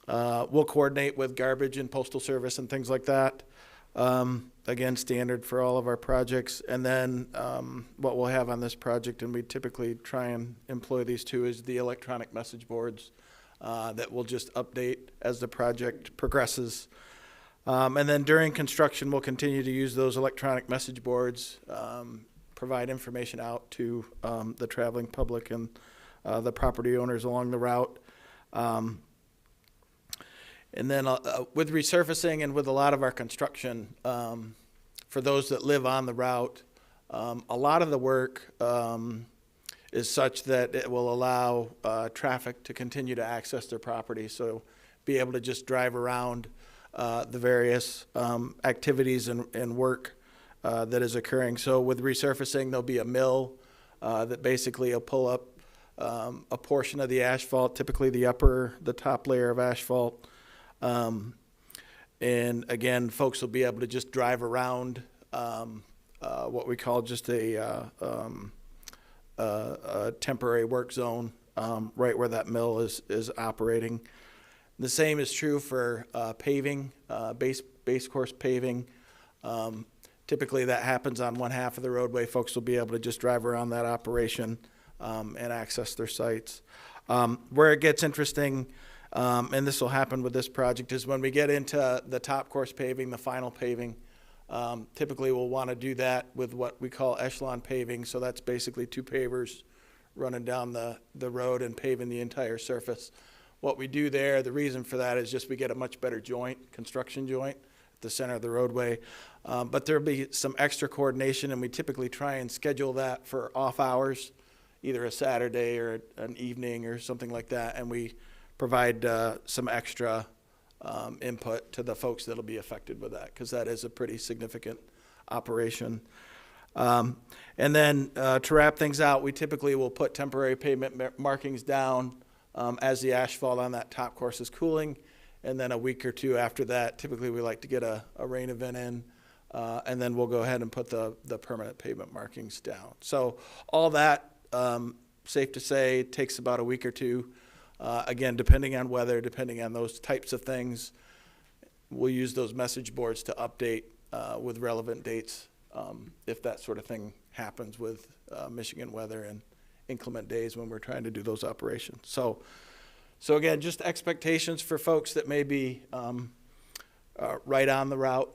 We'll coordinate with garbage and postal service and things like that. Again, standard for all of our projects. And then what we'll have on this project, and we typically try and employ these two, is the electronic message boards that will just update as the project progresses. And then during construction, we'll continue to use those electronic message boards, provide information out to the traveling public and the property owners along the route. And then with resurfacing and with a lot of our construction, for those that live on the route, a lot of the work is such that it will allow traffic to continue to access their property. So be able to just drive around the various activities and work that is occurring. So with resurfacing, there'll be a mill that basically will pull up a portion of the asphalt, typically the top layer of asphalt. And again, folks will be able to just drive around what we call just a temporary work zone right where that mill is operating. The same is true for paving, base course paving. Typically that happens on one half of the roadway. Folks will be able to just drive around that operation and access their sites. Where it gets interesting, and this will happen with this project, is when we get into the top course paving, the final paving. Typically we'll want to do that with what we call echelon paving. So that's basically 2 pavers running down the road and paving the entire surface. What we do there, the reason for that is just we get a much better joint, construction joint at the center of the roadway. But there'll be some extra coordination, and we typically try and schedule that for off hours, either a Saturday or an evening or something like that. And we provide some extra input to the folks that'll be affected with that, because that is a pretty significant operation. And then to wrap things out, we typically will put temporary pavement markings down as the asphalt on that top course is cooling. And then a week or 2 after that, typically we like to get a rain event in, and then we'll go ahead and put the permanent pavement markings down. So all that, safe to say, takes about a week or 2. Again, depending on weather, depending on those types of things, we'll use those message boards to update with relevant dates if that sort of thing happens with Michigan weather and inclement days when we're trying to do those operations. So again, just expectations for folks that may be right on the route.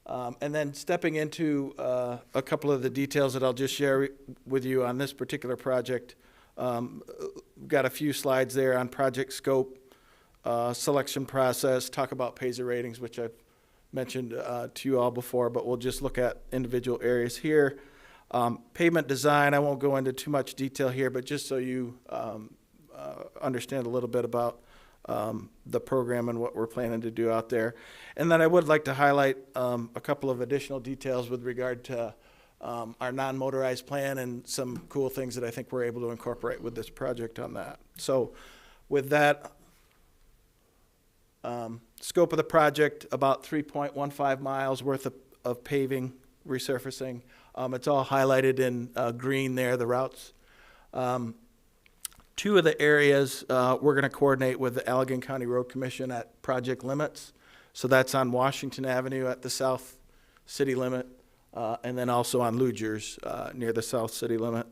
And then stepping into a couple of the details that I'll just share with you on this particular project. We've got a few slides there on project scope, selection process, talk about PASER ratings, which I've mentioned to you all before, but we'll just look at individual areas here. Pavement design, I won't go into too much detail here, but just so you understand a little bit about the program and what we're planning to do out there. And then I would like to highlight a couple of additional details with regard to our non-motorized plan and some cool things that I think we're able to incorporate with this project on that. So with that, scope of the project, about 3.15 miles worth of paving, resurfacing. It's all highlighted in green there, the routes. 2 of the areas we're going to coordinate with the Allegan County Road Commission at project limits. So that's on Washington Avenue at the south city limit, and then also on Lugers near the south city limit.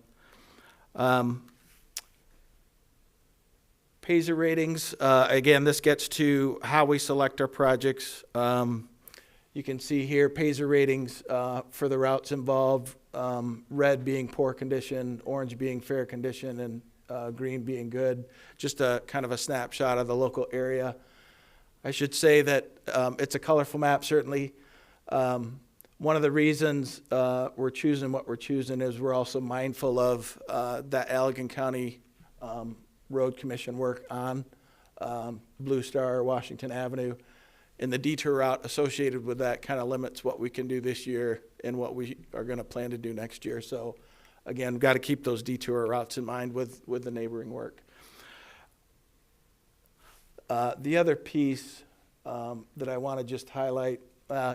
PASER ratings, again, this gets to how we select our projects. You can see here PASER ratings for the routes involved, red being poor condition, orange being fair condition, and green being good. Just a kind of a snapshot of the local area. I should say that it's a colorful map, certainly. One of the reasons we're choosing what we're choosing is we're also mindful of that Allegan County Road Commission work on Blue Star, Washington Avenue. And the detour route associated with that kind of limits what we can do this year and what we are going to plan to do next year. So again, we've got to keep those detour routes in mind with the neighboring work. The other piece that I want to just highlight,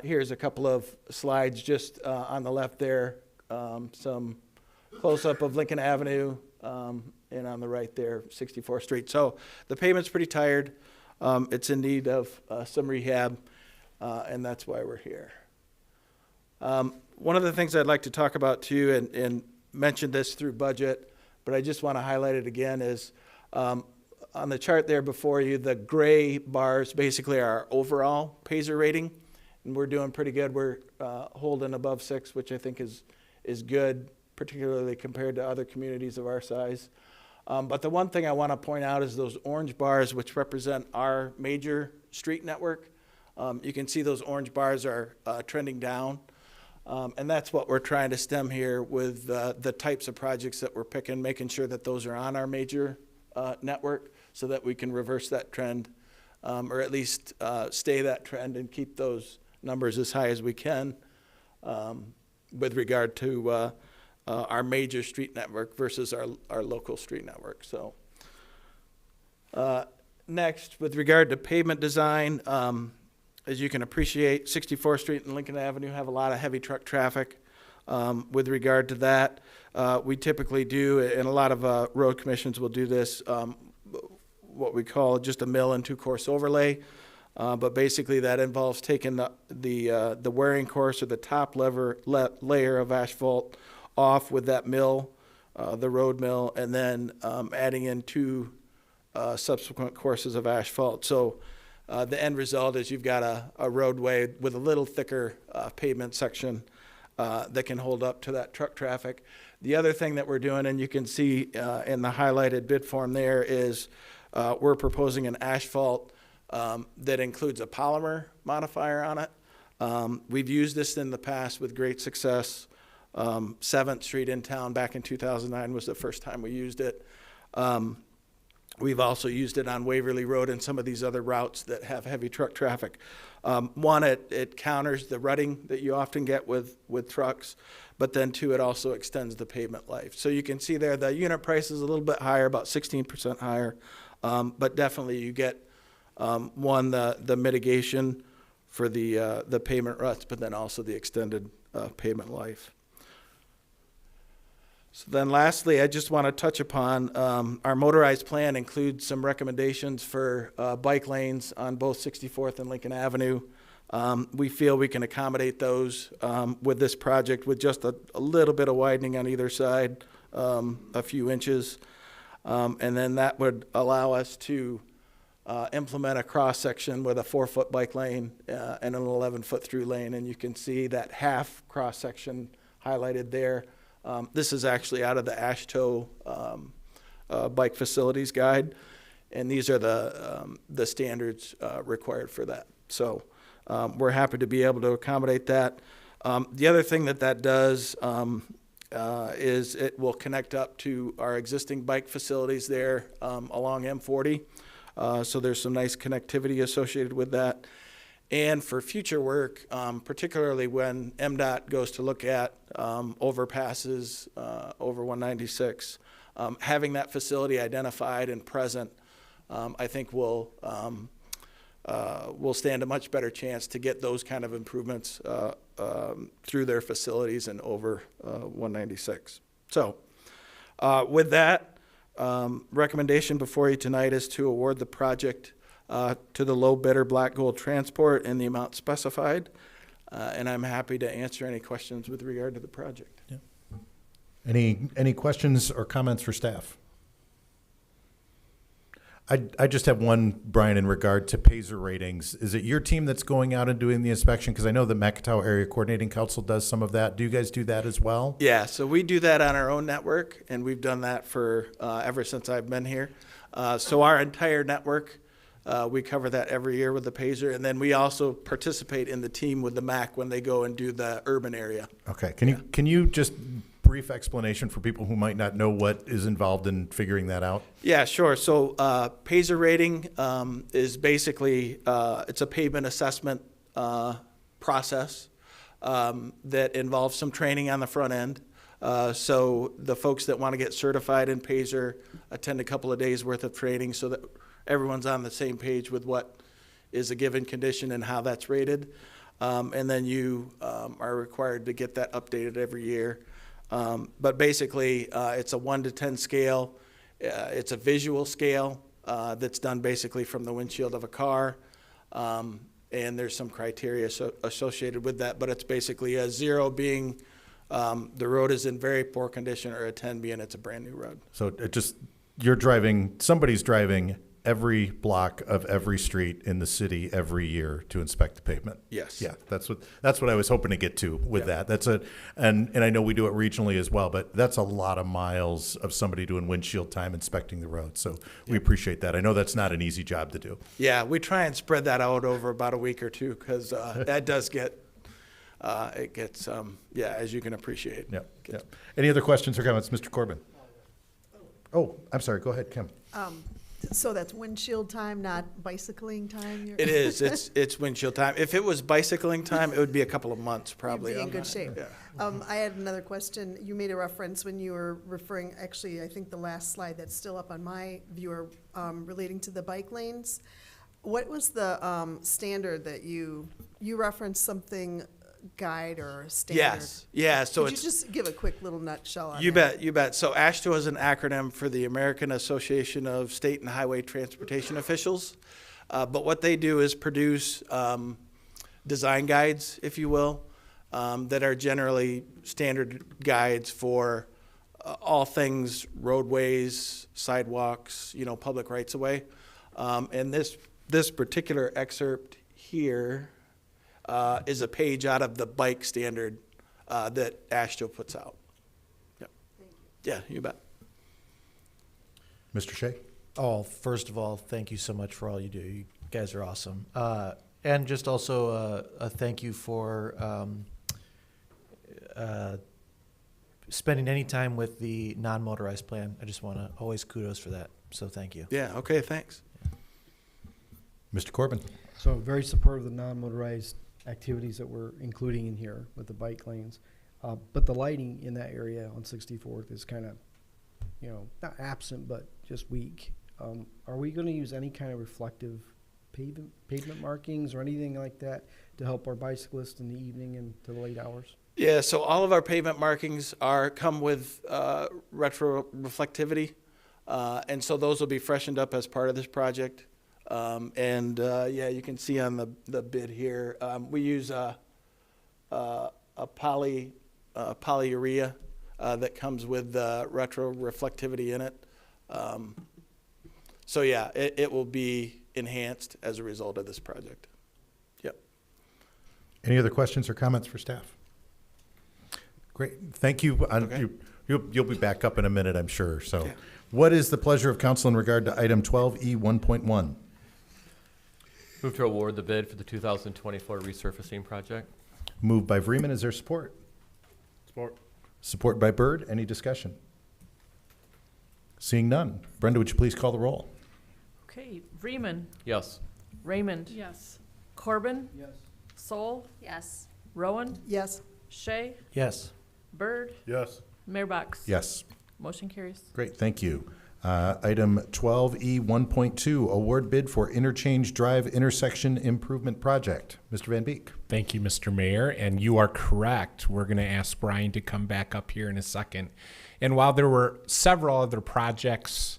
here's a couple of slides just on the left there, some close-up of Lincoln Avenue, and on the right there, 64th Street. So the pavement's pretty tired. It's in need of some rehab, and that's why we're here. One of the things I'd like to talk about too, and mention this through budget, but I just want to highlight it again, is on the chart there before you, the gray bars basically are our overall PASER rating, and we're doing pretty good. We're holding above 6, which I think is good, particularly compared to other communities of our size. But the one thing I want to point out is those orange bars, which represent our major street network. You can see those orange bars are trending down. And that's what we're trying to stem here with the types of projects that we're picking, making sure that those are on our major network so that we can reverse that trend, or at least stay that trend and keep those numbers as high as we can with regard to our major street network versus our local street network. So next, with regard to pavement design, as you can appreciate, 64th Street and Lincoln Avenue have a lot of heavy truck traffic. With regard to that, we typically do, and a lot of road commissions will do this, what we call just a mill and 2-course overlay. But basically that involves taking the wearing course or the top layer of asphalt off with that mill, the road mill, and then adding in 2 subsequent courses of asphalt. So the end result is you've got a roadway with a little thicker pavement section that can hold up to that truck traffic. The other thing that we're doing, and you can see in the highlighted bid form there, is we're proposing an asphalt that includes a polymer modifier on it. We've used this in the past with great success. 7th Street in town back in 2009 was the first time we used it. We've also used it on Waverly Road and some of these other routes that have heavy truck traffic. One, it counters the rutting that you often get with trucks, but then 2, it also extends the pavement life. So you can see there the unit price is a little bit higher, about 16% higher, but definitely you get, one, the mitigation for the pavement ruts, but then also the extended pavement life. So then lastly, I just want to touch upon our motorized plan includes some recommendations for bike lanes on both 64th and Lincoln Avenue. We feel we can accommodate those with this project with just a little bit of widening on either side, a few inches. And then that would allow us to implement a cross-section with a 4-foot bike lane and an 11-foot through lane. And you can see that half cross-section highlighted there. This is actually out of the AASHTO bike facilities guide, and these are the standards required for that. So we're happy to be able to accommodate that. The other thing that does is it will connect up to our existing bike facilities there along M40. So there's some nice connectivity associated with that. And for future work, particularly when MDOT goes to look at overpasses over 196, having that facility identified and present, I think will stand a much better chance to get those kind of improvements through their facilities and over 196. So with that, recommendation before you tonight is to award the project to the low bidder Black Gold Transport in the amount specified. And I'm happy to answer any questions with regard to the project. Yeah. Any questions or comments for staff? I just have one, Brian, in regard to Payzer ratings. Is it your team that's going out and doing the inspection? Because I know the Macatawa Area Coordinating Council does some of that. Do you guys do that as well? Yeah, so we do that on our own network, and we've done that for ever since I've been here. So our entire network, we cover that every year with the Payzer, and then we also participate in the team with the MAC when they go and do the urban area. Okay. Can you just brief explanation for people who might not know what is involved in figuring that out? Yeah, sure. So Payzer rating is basically it's a pavement assessment process that involves some training on the front end. So the folks that want to get certified in Payzer attend a couple of days worth of training so that everyone's on the same page with what is a given condition and how that's rated. And then you are required to get that updated every year. But basically, it's a 1 to 10 scale. It's a visual scale that's done basically from the windshield of a car. And there's some criteria associated with that, but it's basically a 0 being the road is in very poor condition, or a 10 being it's a brand new road. So somebody's driving every block of every street in the city every year to inspect the pavement. Yes. Yeah, that's what I was hoping to get to with that. That's and I know we do it regionally as well, but that's a lot of miles of somebody doing windshield time inspecting the road. So we appreciate that. I know that's not an easy job to do. Yeah, we try and spread that out over about a week or two because that does get, it gets, as you can appreciate. Yep. Yep. Any other questions or comments, Mr. Corbin? Oh, I'm sorry. Go ahead, Kim. So that's windshield time, not bicycling time? It is. It's windshield time. If it was bicycling time, it would be a couple of months probably. You'd be in on good that. shape. Yeah. I had another question. You made a reference when you were referring, actually, I think the last slide that's still up on my viewer, relating to the bike lanes. What was the standard that you referenced something guide or standard? Yes. Yeah. So Could it's you just give a quick little nutshell on You that? bet, you bet. So AASHTO is an acronym for the American Association of State and Highway Transportation Officials. But what they do is produce design guides, if you will, that are generally standard guides for all things roadways, sidewalks, public rights of way. And this particular excerpt here is a page out of the bike standard that AASHTO puts out. Yep. Yeah, you bet. Mr. Shea? Oh, first of all, thank you so much for all you do. You guys are awesome. And just also a thank you for spending any time with the non-motorized plan. I just want to always kudos for that. So thank you. Yeah, okay, thanks. Mr. Corbin? So very supportive of the non-motorized activities that we're including in here with the bike lanes. But the lighting in that area on 64th is kind of, not absent, but just weak. Are we going to use any kind of reflective pavement markings or anything like that to help our bicyclists in the evening and to the late hours? Yeah, so all of our pavement markings come with retro reflectivity. And so those will be freshened up as part of this project. You can see on the bid here, we use a polyurea that comes with retro reflectivity in it. It will be enhanced as a result of this project. Yep. Any other questions or comments for staff? Great, thank you. Okay. You'll be back up in a minute, I'm sure. So, Yeah. What is the pleasure of council in regard to item 12E 1.1? Move to award the bid for the 2024 resurfacing project. Moved by Vreeman, is there support? Support. Support by Byrd, any discussion? Seeing none. Brenda, would you please call the roll? Okay, Vreeman, Yes. Raymond, Yes. Corbin, Yes. Soul, Yes. Rowan, Yes. Shea, Yes. Byrd, Yes. Mayor Box. Yes. Motion carries. Great, thank you. Item 12E 1.2, award bid for Interchange Drive Intersection Improvement Project. Mr. Van Beek. Thank you, Mr. Mayor, and you are correct. We're going to ask Brian to come back up here in a second. And while there were several other projects,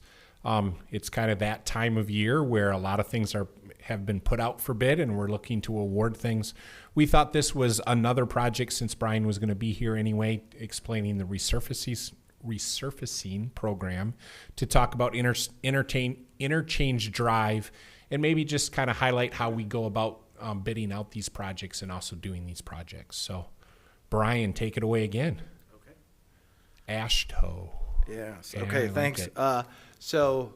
it's kind of that time of year where a lot of things have been put out for bid and we're looking to award things. We thought this was another project, since Brian was going to be here anyway, explaining the resurfacing program, to talk about Interchange Drive and maybe just kind of highlight how we go about bidding out these projects and also doing these projects. So, Brian, take it away again. Okay. AASHTO. Yes. Yeah, Okay, I like thanks. it. So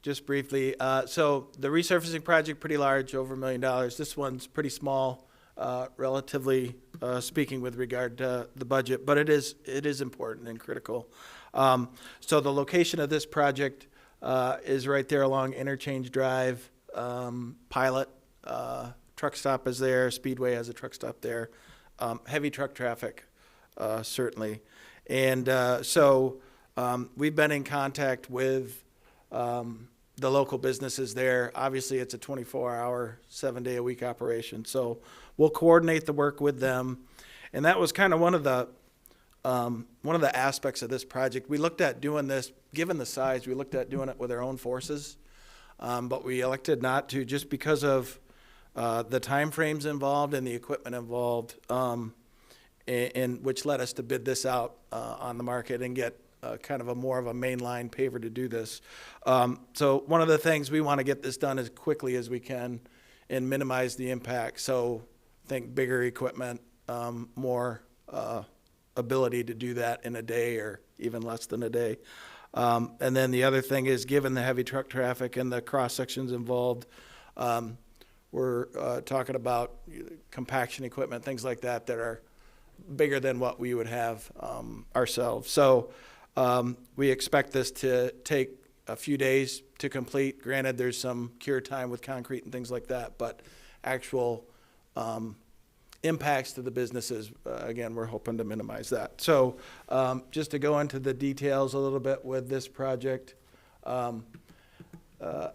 just briefly, so the resurfacing project, pretty large, over $1 million. This one's pretty small, relatively speaking with regard to the budget, but it is important and critical. So the location of this project is right there along Interchange Drive. Pilot truck stop is there. Speedway has a truck stop there. Heavy truck traffic, certainly. And we've been in contact with the local businesses there. Obviously, it's a 24-hour, 7-day-a-week operation. So we'll coordinate the work with them. And that was kind of one of the aspects of this project. We looked at doing this, given the size, we looked at doing it with our own forces. But we elected not to, just because of the time frames involved and the equipment involved, and which led us to bid this out on the market and get kind of a more of a mainline paver to do this. So one of the things, we want to get this done as quickly as we can and minimize the impact. So think bigger equipment, more ability to do that in a day or even less than a day. And then the other thing is, given the heavy truck traffic and the cross sections involved, we're talking about compaction equipment, things like that, that are bigger than what we would have ourselves. So we expect this to take a few days to complete. Granted, there's some cure time with concrete and things like that, but actual impacts to the businesses, again, we're hoping to minimize that. So just to go into the details a little bit with this project,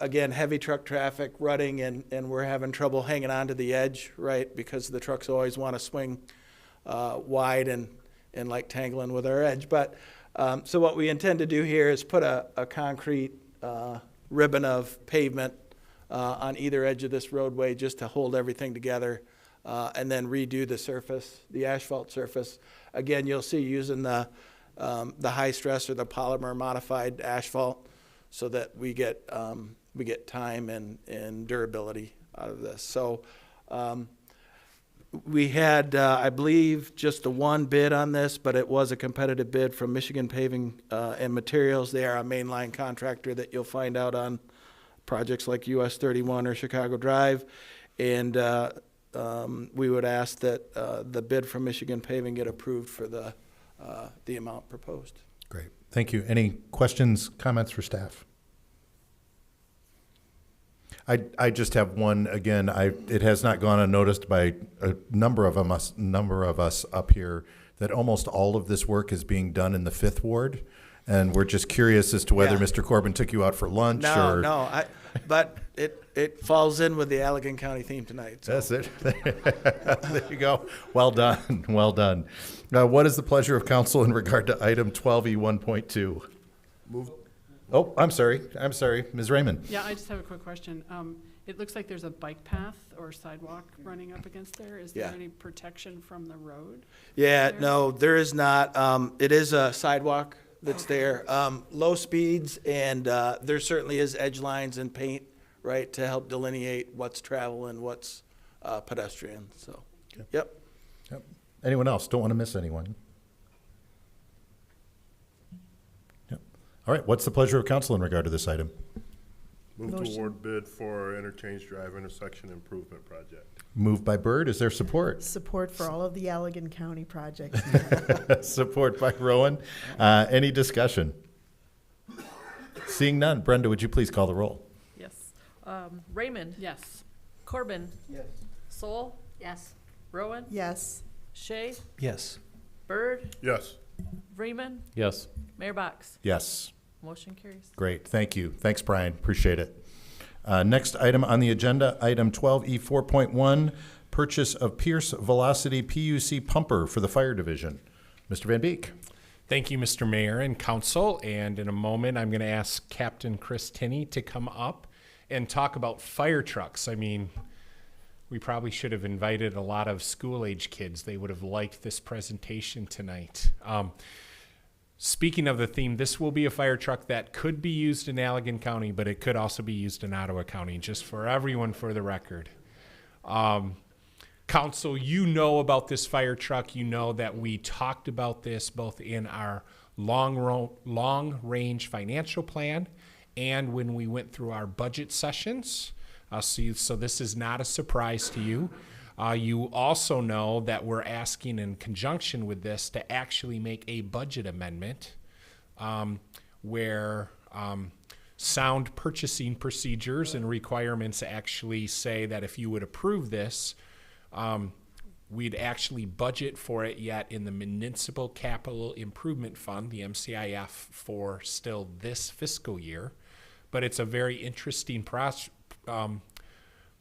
again, heavy truck traffic running, and we're having trouble hanging on to the edge, right, because the trucks always want to swing wide and like tangling with our edge. But so what we intend to do here is put a concrete ribbon of pavement on either edge of this roadway just to hold everything together, and then redo the surface, the asphalt surface. Again, you'll see using the high stress or the polymer modified asphalt, so that we get time and durability out of this. So we had, I believe, just the one bid on this, but it was a competitive bid from Michigan Paving and Materials. They are a mainline contractor that you'll find out on projects like US 31 or Chicago Drive. And we would ask that the bid from Michigan Paving get approved for the amount proposed. Great. Thank you. Any questions, comments for staff? I just have one. Again, it has not gone unnoticed by a number of us up here that almost all of this work is being done in the 5th Ward, and we're just curious as to whether Mr. Corbin took you out for lunch. But it falls in with the Allegan County theme tonight. So. That's it. There you go. Well done. Well done. Now, what is the pleasure of council in regard to item 12E 1.2? Move. Oh, I'm sorry. Ms. Raymond. Yeah, I just have a quick question. It looks like there's a bike path or sidewalk running up against there. Is there any protection from the road? No, there is not. It is a sidewalk that's there. Low speeds, and there certainly is edge lines and paint, right, to help delineate what's travel and what's pedestrian. So, Yep. Anyone else? Don't want to miss anyone. All right, what's the pleasure of council in regard to this item? Move to award bid for Interchange Drive intersection improvement project. Moved by Byrd. Is there support? Support for all of the Allegan County projects. Support by Rowan. Any discussion? Seeing none, Brenda, would you please call the roll? Yes. Raymond? Yes. Corbin? Yes. Soul? Yes. Rowan? Yes. Shay? Yes. Byrd? Yes. Freeman? Yes. Mayor Box? Yes. Motion carries. Great, thank you. Thanks, Brian, appreciate it. Next item on the agenda, item 12E 4.1, purchase of Pierce Velocity PUC pumper for the fire division. Mr. Van Beek. Thank you, Mr. Mayor and Council. And in a moment, I'm going to ask Captain Chris Tinney to come up and talk about fire trucks. I mean, we probably should have invited a lot of school-age kids. They would have liked this presentation tonight. Speaking of the theme, this will be a fire truck that could be used in Allegan County, but it could also be used in Ottawa County, just for everyone for the record. Council, you know about this fire truck. You know that we talked about this both in our long-range financial plan and when we went through our budget sessions. So this is not a surprise to you. You also know that we're asking in conjunction with this to actually make a budget amendment where sound purchasing procedures and requirements actually say that if you would approve this, we'd actually budget for it yet in the Municipal Capital Improvement Fund, the MCIF, for still this fiscal year. But it's a very interesting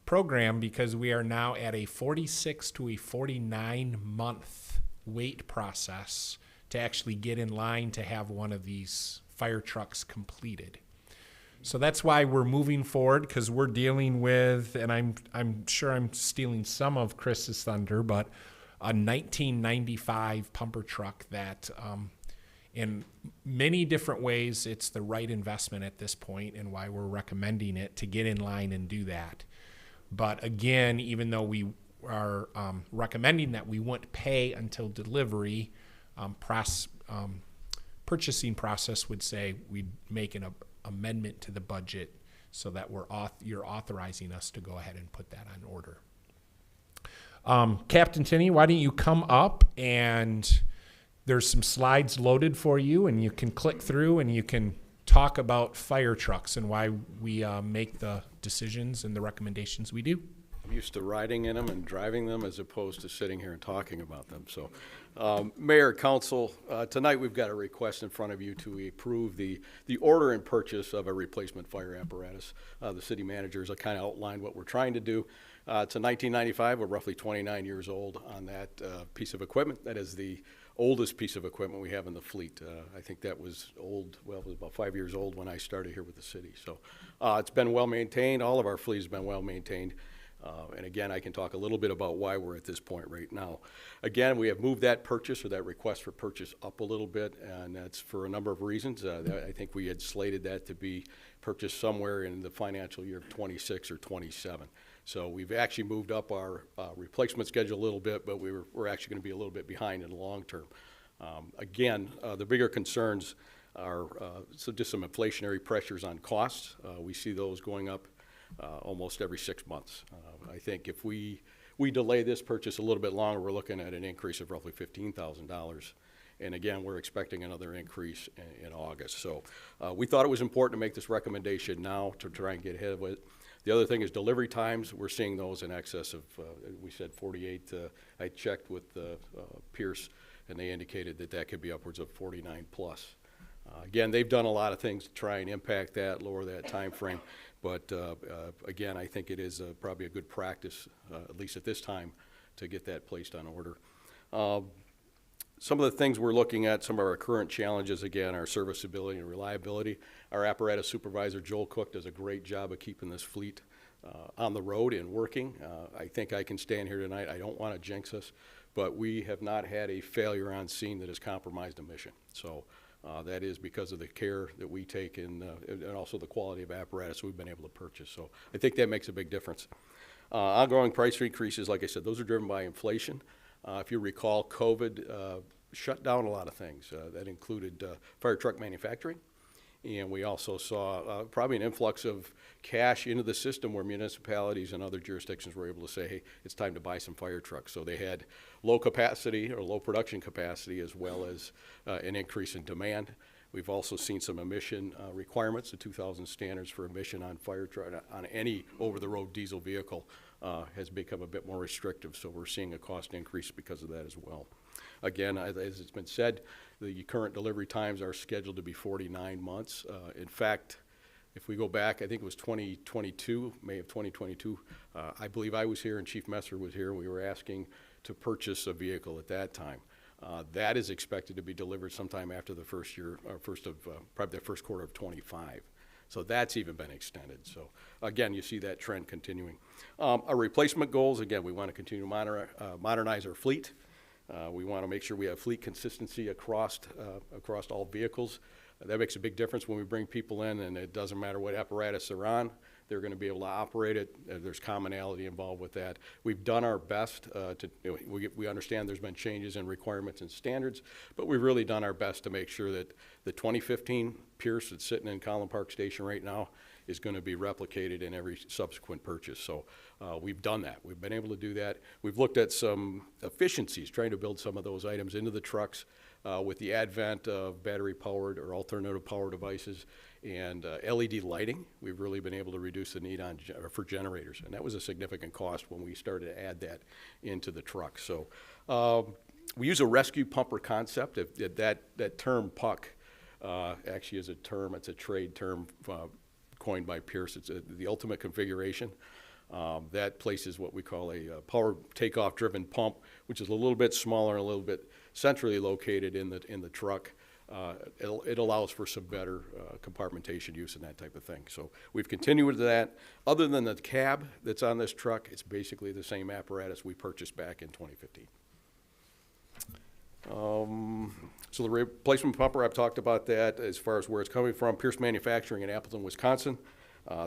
program because we are now at a 46 to a 49 month wait process to actually get in line to have one of these fire trucks completed. So that's why we're moving forward, because we're dealing with, and I'm sure I'm stealing some of Chris's thunder, but a 1995 pumper truck that In many different ways, it's the right investment at this point and why we're recommending it to get in line and do that. But again, even though we are recommending that we wouldn't pay until delivery, purchasing process would say we'd make an amendment to the budget so that you're authorizing us to go ahead and put that on order. Captain Tinney, why don't you come up, and there's some slides loaded for you, and you can click through and you can talk about fire trucks and why we make the decisions and the recommendations we do. I'm used to riding in them and driving them as opposed to sitting here and talking about them. So, Mayor, Council, tonight we've got a request in front of you to approve the order and purchase of a replacement fire apparatus. The city managers have kind of outlined what we're trying to do. It's a 1995. We're roughly 29 years old on that piece of equipment. That is the oldest piece of equipment we have in the fleet. I think that was old, well, it was about 5 years old when I started here with the city. So it's been well maintained. All of our fleet has been well maintained. And again, I can talk a little bit about why we're at this point right now. Again, we have moved that purchase or that request for purchase up a little bit, and that's for a number of reasons. I think we had slated that to be purchased somewhere in the financial year of 26 or 27. So we've actually moved up our replacement schedule a little bit, but we're actually going to be a little bit behind in the long term. Again, the bigger concerns are just some inflationary pressures on costs. We see those going up almost every 6 months. I think if we delay this purchase a little bit longer, we're looking at an increase of roughly $15,000. And again, we're expecting another increase in August. So we thought it was important to make this recommendation now to try and get ahead of it. The other thing is delivery times. We're seeing those in excess of, we said 48. I checked with Pierce, and they indicated that that could be upwards of 49 plus. Again, they've done a lot of things to try and impact that, lower that time frame. But again, I think it is probably a good practice, at least at this time, to get that placed on order. Some of the things we're looking at, some of our current challenges, again, are serviceability and reliability. Our apparatus supervisor, Joel Cook, does a great job of keeping this fleet on the road and working. I think I can stand here tonight. I don't want to jinx us, but we have not had a failure on scene that has compromised a mission. So that is because of the care that we take and also the quality of apparatus we've been able to purchase. So I think that makes a big difference. Ongoing price increases, like I said, those are driven by inflation. If you recall, COVID shut down a lot of things. That included fire truck manufacturing. And we also saw probably an influx of cash into the system where municipalities and other jurisdictions were able to say, hey, it's time to buy some fire trucks. So they had low capacity or low production capacity as well as an increase in demand. We've also seen some emission requirements. The 2000 standards for emission on fire truck, on any over-the-road diesel vehicle has become a bit more restrictive. So we're seeing a cost increase because of that as well. Again, as it's been said, the current delivery times are scheduled to be 49 months. In fact, if we go back, I think it was 2022, May of 2022, I believe I was here and Chief Messer was here. We were asking to purchase a vehicle at that time. That is expected to be delivered sometime after the first year, or probably the first quarter of 25. So that's even been extended. So again, you see that trend continuing. Our replacement goals, again, we want to continue to modernize our fleet. We want to make sure we have fleet consistency across all vehicles. That makes a big difference when we bring people in, and it doesn't matter what apparatus they're on. They're going to be able to operate it. There's commonality involved with that. We've done our best we understand there's been changes in requirements and standards, but we've really done our best to make sure that the 2015 Pierce that's sitting in Collin Park Station right now is going to be replicated in every subsequent purchase. So we've done that. We've been able to do that. We've looked at some efficiencies, trying to build some of those items into the trucks with the advent of battery-powered or alternative power devices and LED lighting. We've really been able to reduce the need for generators, and that was a significant cost when we started to add that into the truck. So we use a rescue pumper concept. That term PUC actually is a term, it's a trade term coined by Pierce. It's the ultimate configuration. That places what we call a power takeoff driven pump, which is a little bit smaller and a little bit centrally located in the truck. It allows for some better compartmentation use and that type of thing. So we've continued with that. Other than the cab that's on this truck, it's basically the same apparatus we purchased back in 2015. So the replacement pumper, I've talked about that as far as where it's coming from. Pierce Manufacturing in Appleton, Wisconsin.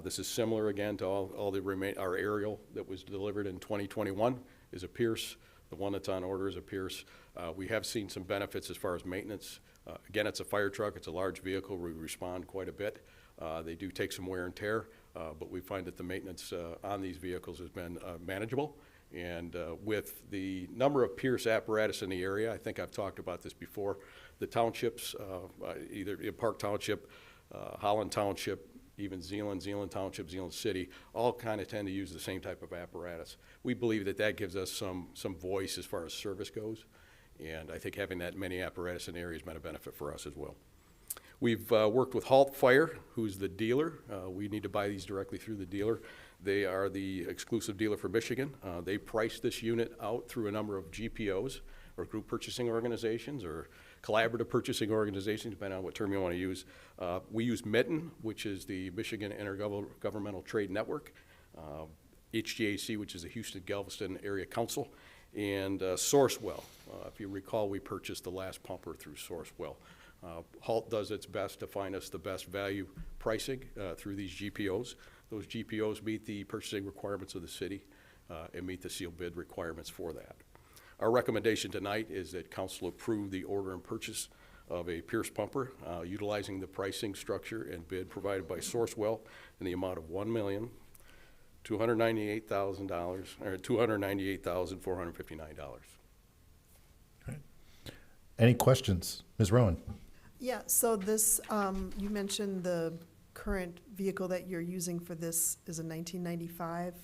This is similar again to all the our aerial that was delivered in 2021 is a Pierce. The one that's on order is a Pierce. We have seen some benefits as far as maintenance. Again, it's a fire truck. It's a large vehicle. We respond quite a bit. They do take some wear and tear, but we find that the maintenance on these vehicles has been manageable. And with the number of Pierce apparatus in the area, I think I've talked about this before, the townships, either in Park Township, Holland Township, even Zeeland Township, Zeeland City, all kind of tend to use the same type of apparatus. We believe that that gives us some voice as far as service goes, and I think having that many apparatus in the area has been a benefit for us as well. We've worked with Halt Fire, who's the dealer. We need to buy these directly through the dealer. They are the exclusive dealer for Michigan. They price this unit out through a number of GPOs, or group purchasing organizations, or collaborative purchasing organizations, depending on what term you want to use. We use Mitten, which is the Michigan Intergovernmental Trade Network, HGAC, which is the Houston Galveston Area Council, and Sourcewell. If you recall, we purchased the last pumper through Sourcewell. Halt does its best to find us the best value pricing through these GPOs. Those GPOs meet the purchasing requirements of the city and meet the sealed bid requirements for that. Our recommendation tonight is that council approve the order and purchase of a Pierce pumper utilizing the pricing structure and bid provided by Sourcewell in the amount of $1,298,000 or $298,459. Any questions? Ms. Rowan? Yeah, so this, you mentioned the current vehicle that you're using for this is a 1995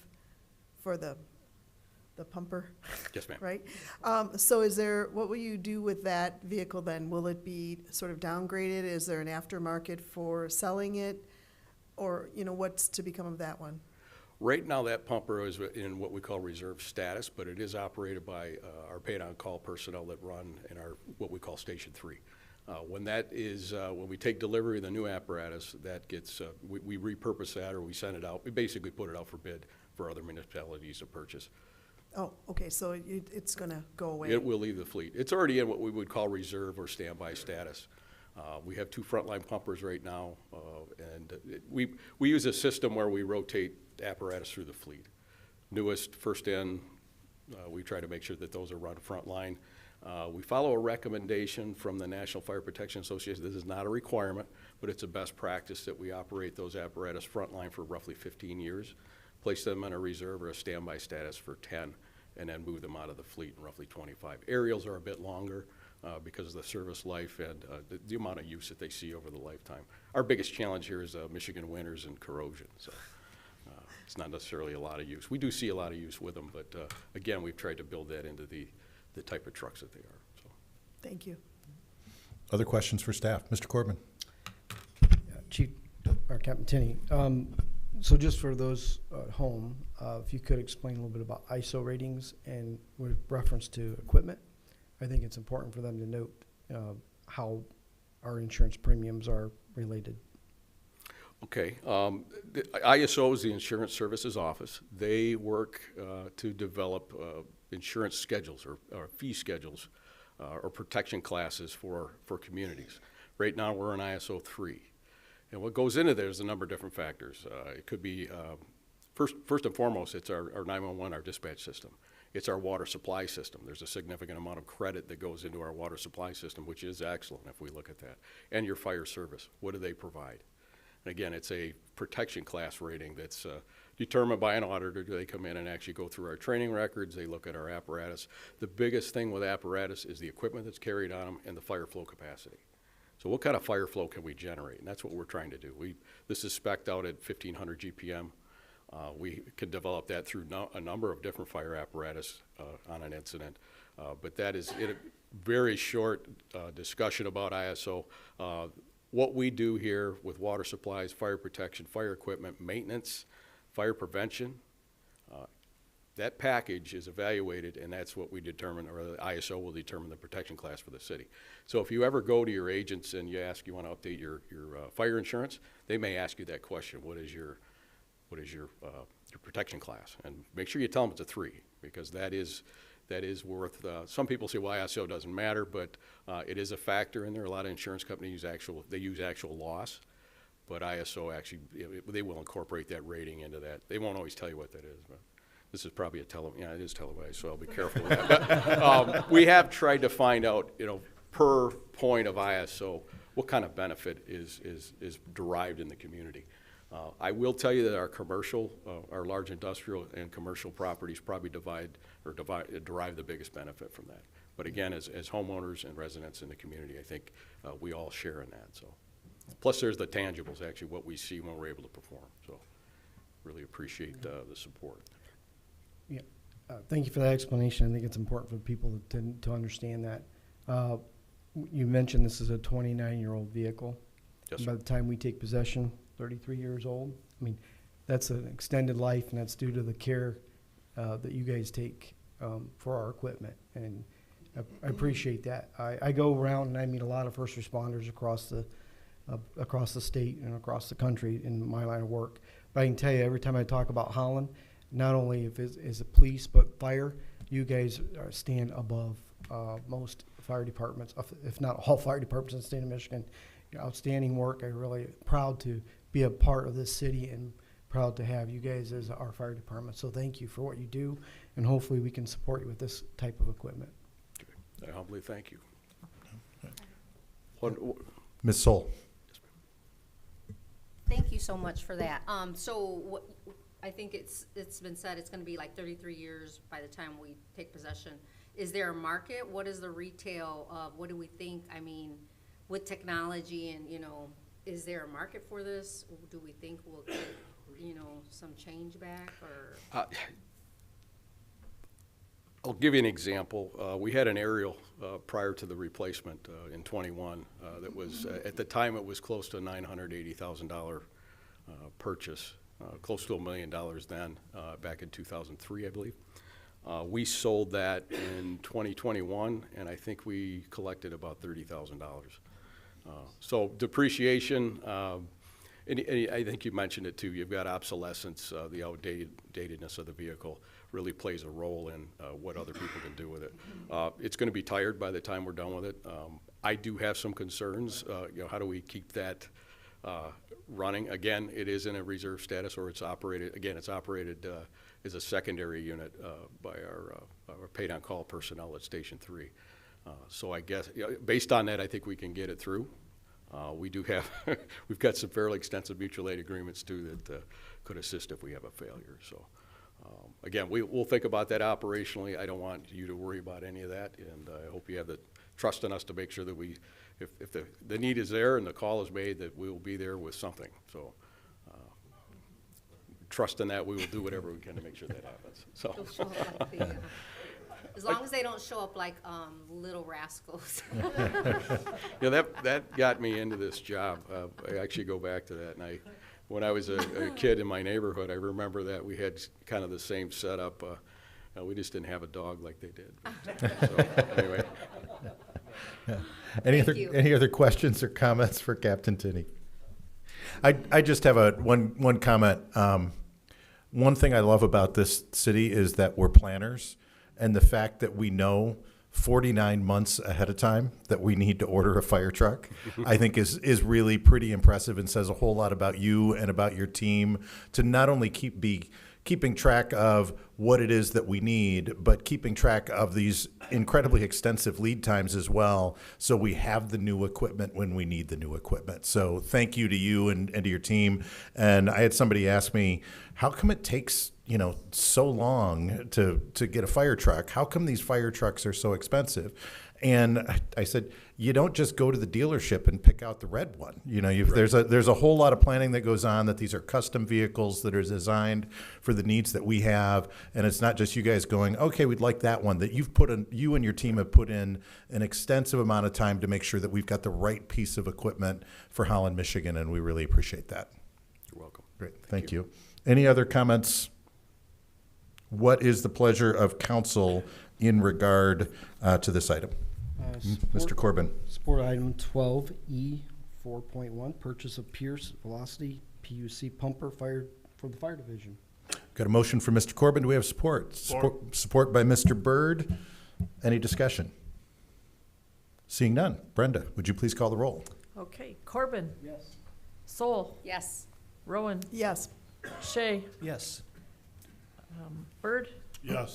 for the pumper? Yes, ma'am. Right? So what will you do with that vehicle then? Will it be sort of downgraded? Is there an aftermarket for selling it? Or, what's to become of that one? Right now, that pumper is in what we call reserve status, but it is operated by our paid-on-call personnel that run in our what we call Station 3. When we take delivery of the new apparatus, that gets we repurpose that, or we send it out. We basically put it out for bid for other municipalities to purchase. Oh, okay, so it's going to go away? It will leave the fleet. It's already in what we would call reserve or standby status. We have 2 frontline pumpers right now, and we use a system where we rotate apparatus through the fleet. Newest, first in, we try to make sure that those are run frontline. We follow a recommendation from the National Fire Protection Association. This is not a requirement, but it's a best practice that we operate those apparatus frontline for roughly 15 years, place them in a reserve or a standby status for 10, and then move them out of the fleet in roughly 25. Aerials are a bit longer because of the service life and the amount of use that they see over the lifetime. Our biggest challenge here is Michigan winters and corrosion, so it's not necessarily a lot of use. We do see a lot of use with them, but again, we've tried to build that into the type of trucks that they are. So. Thank you. Other questions for staff? Mr. Corbin? Chief, or Captain Tinney, so just for those at home, if you could explain a little bit about ISO ratings and with reference to equipment, I think it's important for them to note how our insurance premiums are related. Okay. The ISO is the Insurance Services Office. They work to develop insurance schedules or fee schedules or protection classes for communities. Right now, we're in ISO 3. And what goes into there is a number of different factors. It could be, first and foremost, it's our 911, our dispatch system. It's our water supply system. There's a significant amount of credit that goes into our water supply system, which is excellent if we look at that. And your fire service, what do they provide? And again, it's a protection class rating that's determined by an auditor. They come in and actually go through our training records. They look at our apparatus. The biggest thing with apparatus is the equipment that's carried on them and the fire flow capacity. So what kind of fire flow can we generate? And that's what we're trying to do. This is spec'd out at 1,500 GPM. We can develop that through a number of different fire apparatus on an incident. But that is a very short discussion about ISO. What we do here with water supplies, fire protection, fire equipment, maintenance, fire prevention, that package is evaluated, and that's what we determine, or the ISO will determine the protection class for the city. So if you ever go to your agents and you want to update your fire insurance, they may ask you that question: what is your protection class? And make sure you tell them it's a 3, because that is that is worth, some people say, well, ISO doesn't matter, but it is a factor in there. A lot of insurance companies use actual loss, but ISO actually, they will incorporate that rating into that. They won't always tell you what that is, but this is probably yeah, it is televised, so I'll be careful with that. But we have tried to find out, per point of ISO, what kind of benefit is derived in the community. I will tell you that our large industrial and commercial properties probably derive the biggest benefit from that. But again, as homeowners and residents in the community, I think we all share in that. So, plus there's the tangibles, actually, what we see when we're able to perform. So, really appreciate the support. Yeah, thank you for that explanation. I think it's important for people to understand that. You mentioned this is a 29-year-old vehicle. Yes, By the time we take possession, 33 years old. I mean, that's an extended life, and that's due to the care that you guys take for our equipment. And I appreciate that. I go around and I meet a lot of first responders across the state and across the country in my line of work. But I can tell you, every time I talk about Holland, not only is it police, but fire, you guys stand above most fire departments, if not all fire departments in the state of Michigan. Outstanding work. I'm really proud to be a part of this city and proud to have you guys as our fire department. So thank you for what you do, and hopefully we can support you with this type of equipment. I humbly thank you. Ms. Soul. Thank you so much for that. I think it's been said it's going to be like 33 years by the time we take possession. Is there a market? What is the retail of, what do we think? I mean, with technology and, is there a market for this? Do we think we'll get, some change back or? I'll give you an example. We had an aerial prior to the replacement in 21 that was, at the time it was close to a $980,000 purchase, close to $1 million then, back in 2003, I believe. We sold that in 2021, and I think we collected about $30,000. So depreciation, and I think you mentioned it too, you've got obsolescence, the outdatedness of the vehicle really plays a role in what other people can do with it. It's going to be tired by the time we're done with it. I do have some concerns, how do we keep that running? Again, it is in a reserve status, or it's operated as a secondary unit by our paid-on-call personnel at Station 3. So I guess, based on that, I think we can get it through. We've got some fairly extensive mutual aid agreements too that could assist if we have a failure. So again, we'll think about that operationally. I don't want you to worry about any of that, and I hope you have the trust in us to make sure that if the need is there and the call is made, that we will be there with something. So trust in that, we will do whatever we can to make sure that happens. So. As long as they don't show up like little rascals. That got me into this job. I actually go back to that. And when I was a kid in my neighborhood, I remember that we had kind of the same setup. We just didn't have a dog like they did. So, anyway. Any other questions or comments for Captain Tinney? I just have one comment. One thing I love about this city is that we're planners. And the fact that we know 49 months ahead of time that we need to order a fire truck, I think is really pretty impressive and says a whole lot about you and about your team to not only keeping track of what it is that we need, but keeping track of these incredibly extensive lead times as well, so we have the new equipment when we need the new equipment. So thank you to you and to your team. And I had somebody ask me, how come it takes so long to get a fire truck? How come these fire trucks are so expensive? And I said, you don't just go to the dealership and pick out the red one. There's a whole lot of planning that goes on, that these are custom vehicles that are designed for the needs that we have. And it's not just you guys going, okay, we'd like that one, that you and your team have put in an extensive amount of time to make sure that we've got the right piece of equipment for Holland, Michigan. And we really appreciate that. You're welcome. Great. Thank you. Any other comments? What is the pleasure of council in regard to this item? Mr. Corbin. Support item 12E 4.1, purchase of Pierce Velocity PUC pumper for the fire division. Got a motion from Mr. Corbin. Do we have support? Support by Mr. Byrd. Any discussion? Seeing none. Brenda, would you please call the roll? Okay, Corbin. Yes. Soul. Yes. Rowan. Yes. Shay. Yes. Byrd. Yes.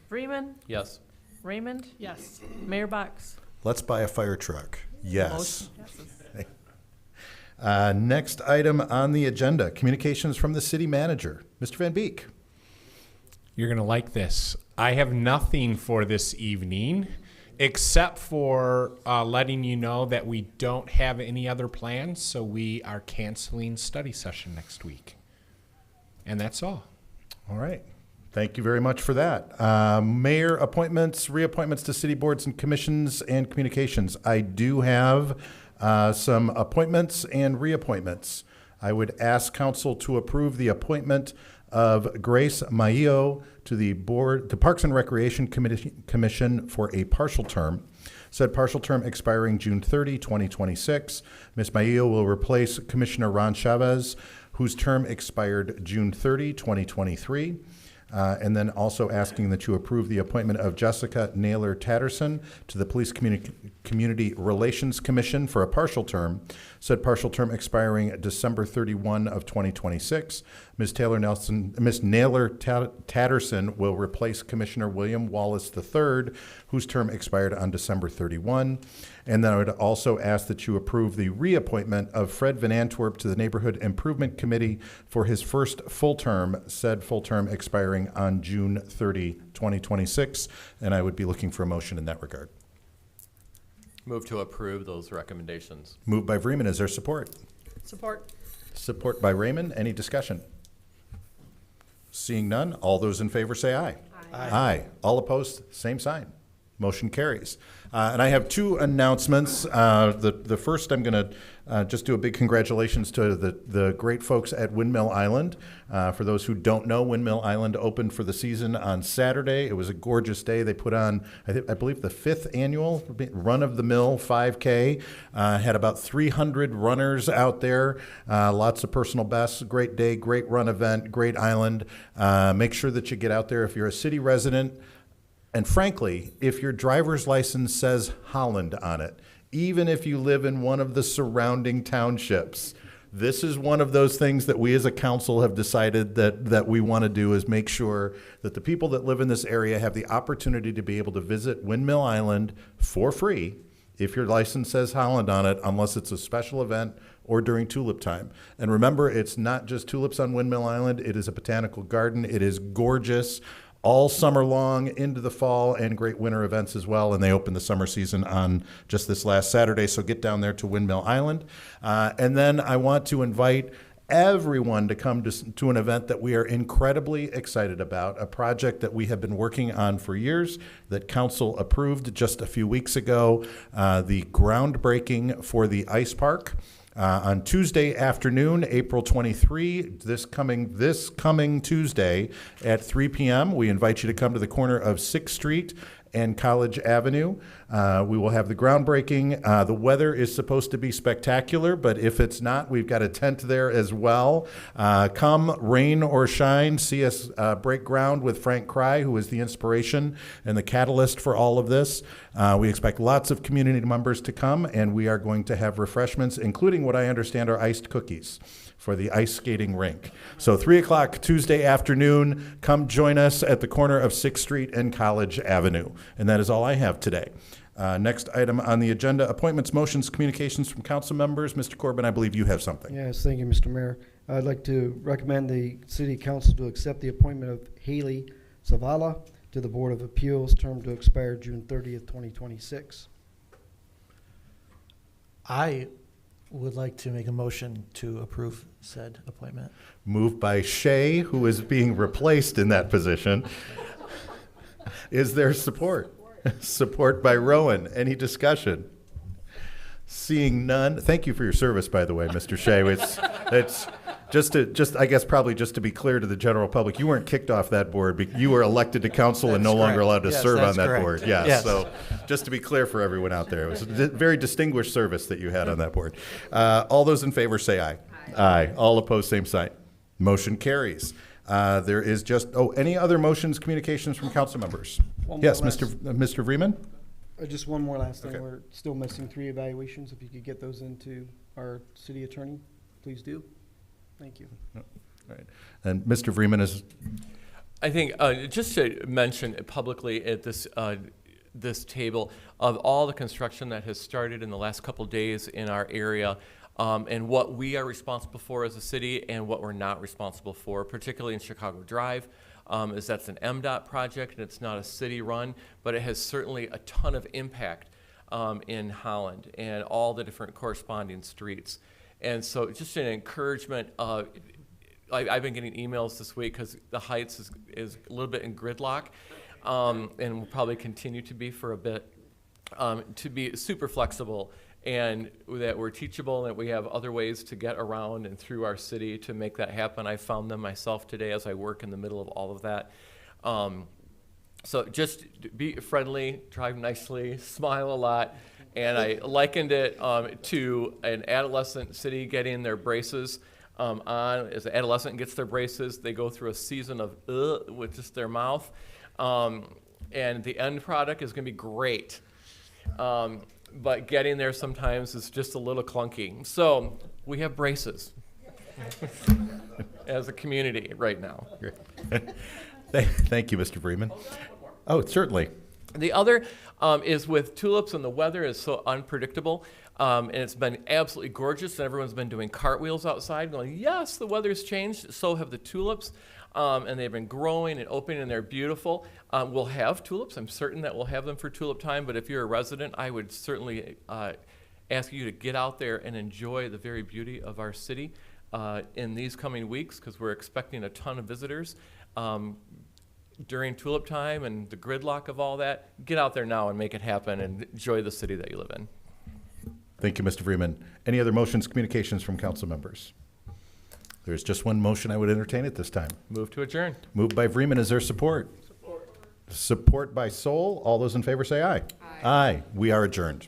Freeman. Yes. Raymond. Yes. Mayor Box. Let's buy a fire truck. Yes. Motion passes. Next item on the agenda, communications from the city manager. Mr. Van Beek. You're going to like this. I have nothing for this evening except for letting you know that we don't have any other plans, so we are canceling study session next week. And that's all. All right. Thank you very much for that. Mayor appointments, reappointments to city boards and commissions and communications. I do have some appointments and reappointments. I would ask council to approve the appointment of Grace Maio to the Parks and Recreation Commission for a partial term. Said partial term expiring June 30, 2026. Ms. Maio will replace Commissioner Ron Chavez, whose term expired June 30, 2023. And then also asking that you approve the appointment of Jessica Naylor Tatterson to the Police Community Relations Commission for a partial term. Said partial term expiring December 31 of 2026. Ms. Naylor Tatterson will replace Commissioner William Wallace III, whose term expired on December 31. And then I would also ask that you approve the reappointment of Fred Van Antwerp to the Neighborhood Improvement Committee for his first full term, said full term expiring on June 30, 2026. And I would be looking for a motion in that regard. Move to approve those recommendations. Moved by Vreeman. Is there support? Support. Support by Raymond. Any discussion? Seeing none, all those in favor say aye. Aye. Aye. All opposed, same sign. Motion carries. And I have two announcements. The first, I'm going to just do a big congratulations to the great folks at Windmill Island. For those who don't know, Windmill Island opened for the season on Saturday. It was a gorgeous day. They put on, I believe, the 5th annual Run of the Mill 5K. Had about 300 runners out there. Lots of personal bests. Great day, great run event, great island. Make sure that you get out there if you're a city resident. And frankly, if your driver's license says Holland on it, even if you live in one of the surrounding townships, this is one of those things that we as a council have decided that we want to do, is make sure that the people that live in this area have the opportunity to be able to visit Windmill Island for free if your license says Holland on it, unless it's a special event or during tulip time. And remember, it's not just tulips on Windmill Island. It is a botanical garden. It is gorgeous all summer long into the fall, and great winter events as well. And they opened the summer season on just this last Saturday. So get down there to Windmill Island. And then I want to invite everyone to come to an event that we are incredibly excited about, a project that we have been working on for years that council approved just a few weeks ago, the groundbreaking for the ice park. On Tuesday afternoon, April 23, this coming Tuesday at 3 p.m., we invite you to come to the corner of 6th Street and College Avenue. We will have the groundbreaking. The weather is supposed to be spectacular, but if it's not, we've got a tent there as well. Come, rain or shine, see us break ground with Frank Cry, who is the inspiration and the catalyst for all of this. We expect lots of community members to come, and we are going to have refreshments, including what I understand are iced cookies for the ice skating rink. So 3 o'clock Tuesday afternoon, come join us at the corner of 6th Street and College Avenue. And that is all I have today. Next item on the agenda, appointments, motions, communications from council members. Mr. Corbin, I believe you have something. Yes, thank you, Mr. Mayor. I'd like to recommend the city council to accept the appointment of Haley Zavala to the Board of Appeals, term to expire June 30th, 2026. I would like to make a motion to approve said appointment. Moved by Shay, who is being replaced in that position. Is there support? Support by Rowan. Any discussion? Seeing none. Thank you for your service, by the way, Mr. Shea. It's I guess probably just to be clear to the general public, you weren't kicked off that board. You were elected to council and no longer allowed to serve on that board. Yes. So just to be clear for everyone out there, it was a very distinguished service that you had on that board. All those in favor say aye. Aye. All opposed, same sign. Motion carries. There is just, any other motions, communications from council members? One more Yes, last- Mr. Vreeman? Just one more last thing. Okay. We're still missing 3 evaluations. If you could get those into our city attorney, please do. Thank you. Right. And Mr. Vreeman is, I think, just to mention publicly at this table, of all the construction that has started in the last couple days in our area, and what we are responsible for as a city and what we're not responsible for, particularly in Chicago Drive, is that's an MDOT project and it's not a city run, but it has certainly a ton of impact in Holland and all the different corresponding streets. And so just an encouragement, I've been getting emails this week because the Heights is a little bit in gridlock, and will probably continue to be for a bit, to be super flexible and that we're teachable and that we have other ways to get around and through our city to make that happen. I found them myself today as I work in the middle of all of that. So just be friendly, drive nicely, smile a lot. And I likened it to an adolescent city getting their braces on. As an adolescent gets their braces, they go through a season of with just their mouth. And the end product is going to be great. But getting there sometimes is just a little clunky. So we have braces as a community right now. thank you, Mr. Vreeman. Oh, certainly. The other is with tulips, and the weather is so unpredictable. And it's been absolutely gorgeous, and everyone's been doing cartwheels outside going, yes, the weather's changed, so have the tulips. And they've been growing and opening, and they're beautiful. We'll have tulips. I'm certain that we'll have them for tulip time, but if you're a resident, I would certainly ask you to get out there and enjoy the very beauty of our city in these coming weeks, because we're expecting a ton of visitors during tulip time and the gridlock of all that. Get out there now and make it happen and enjoy the city that you live in. Thank you, Mr. Vreeman. Any other motions, communications from council members? There's just one motion I would entertain at this time. Move to adjourn. Moved by Vreeman. Is there support? Support by Soul. All those in favor say aye. Aye. We are adjourned.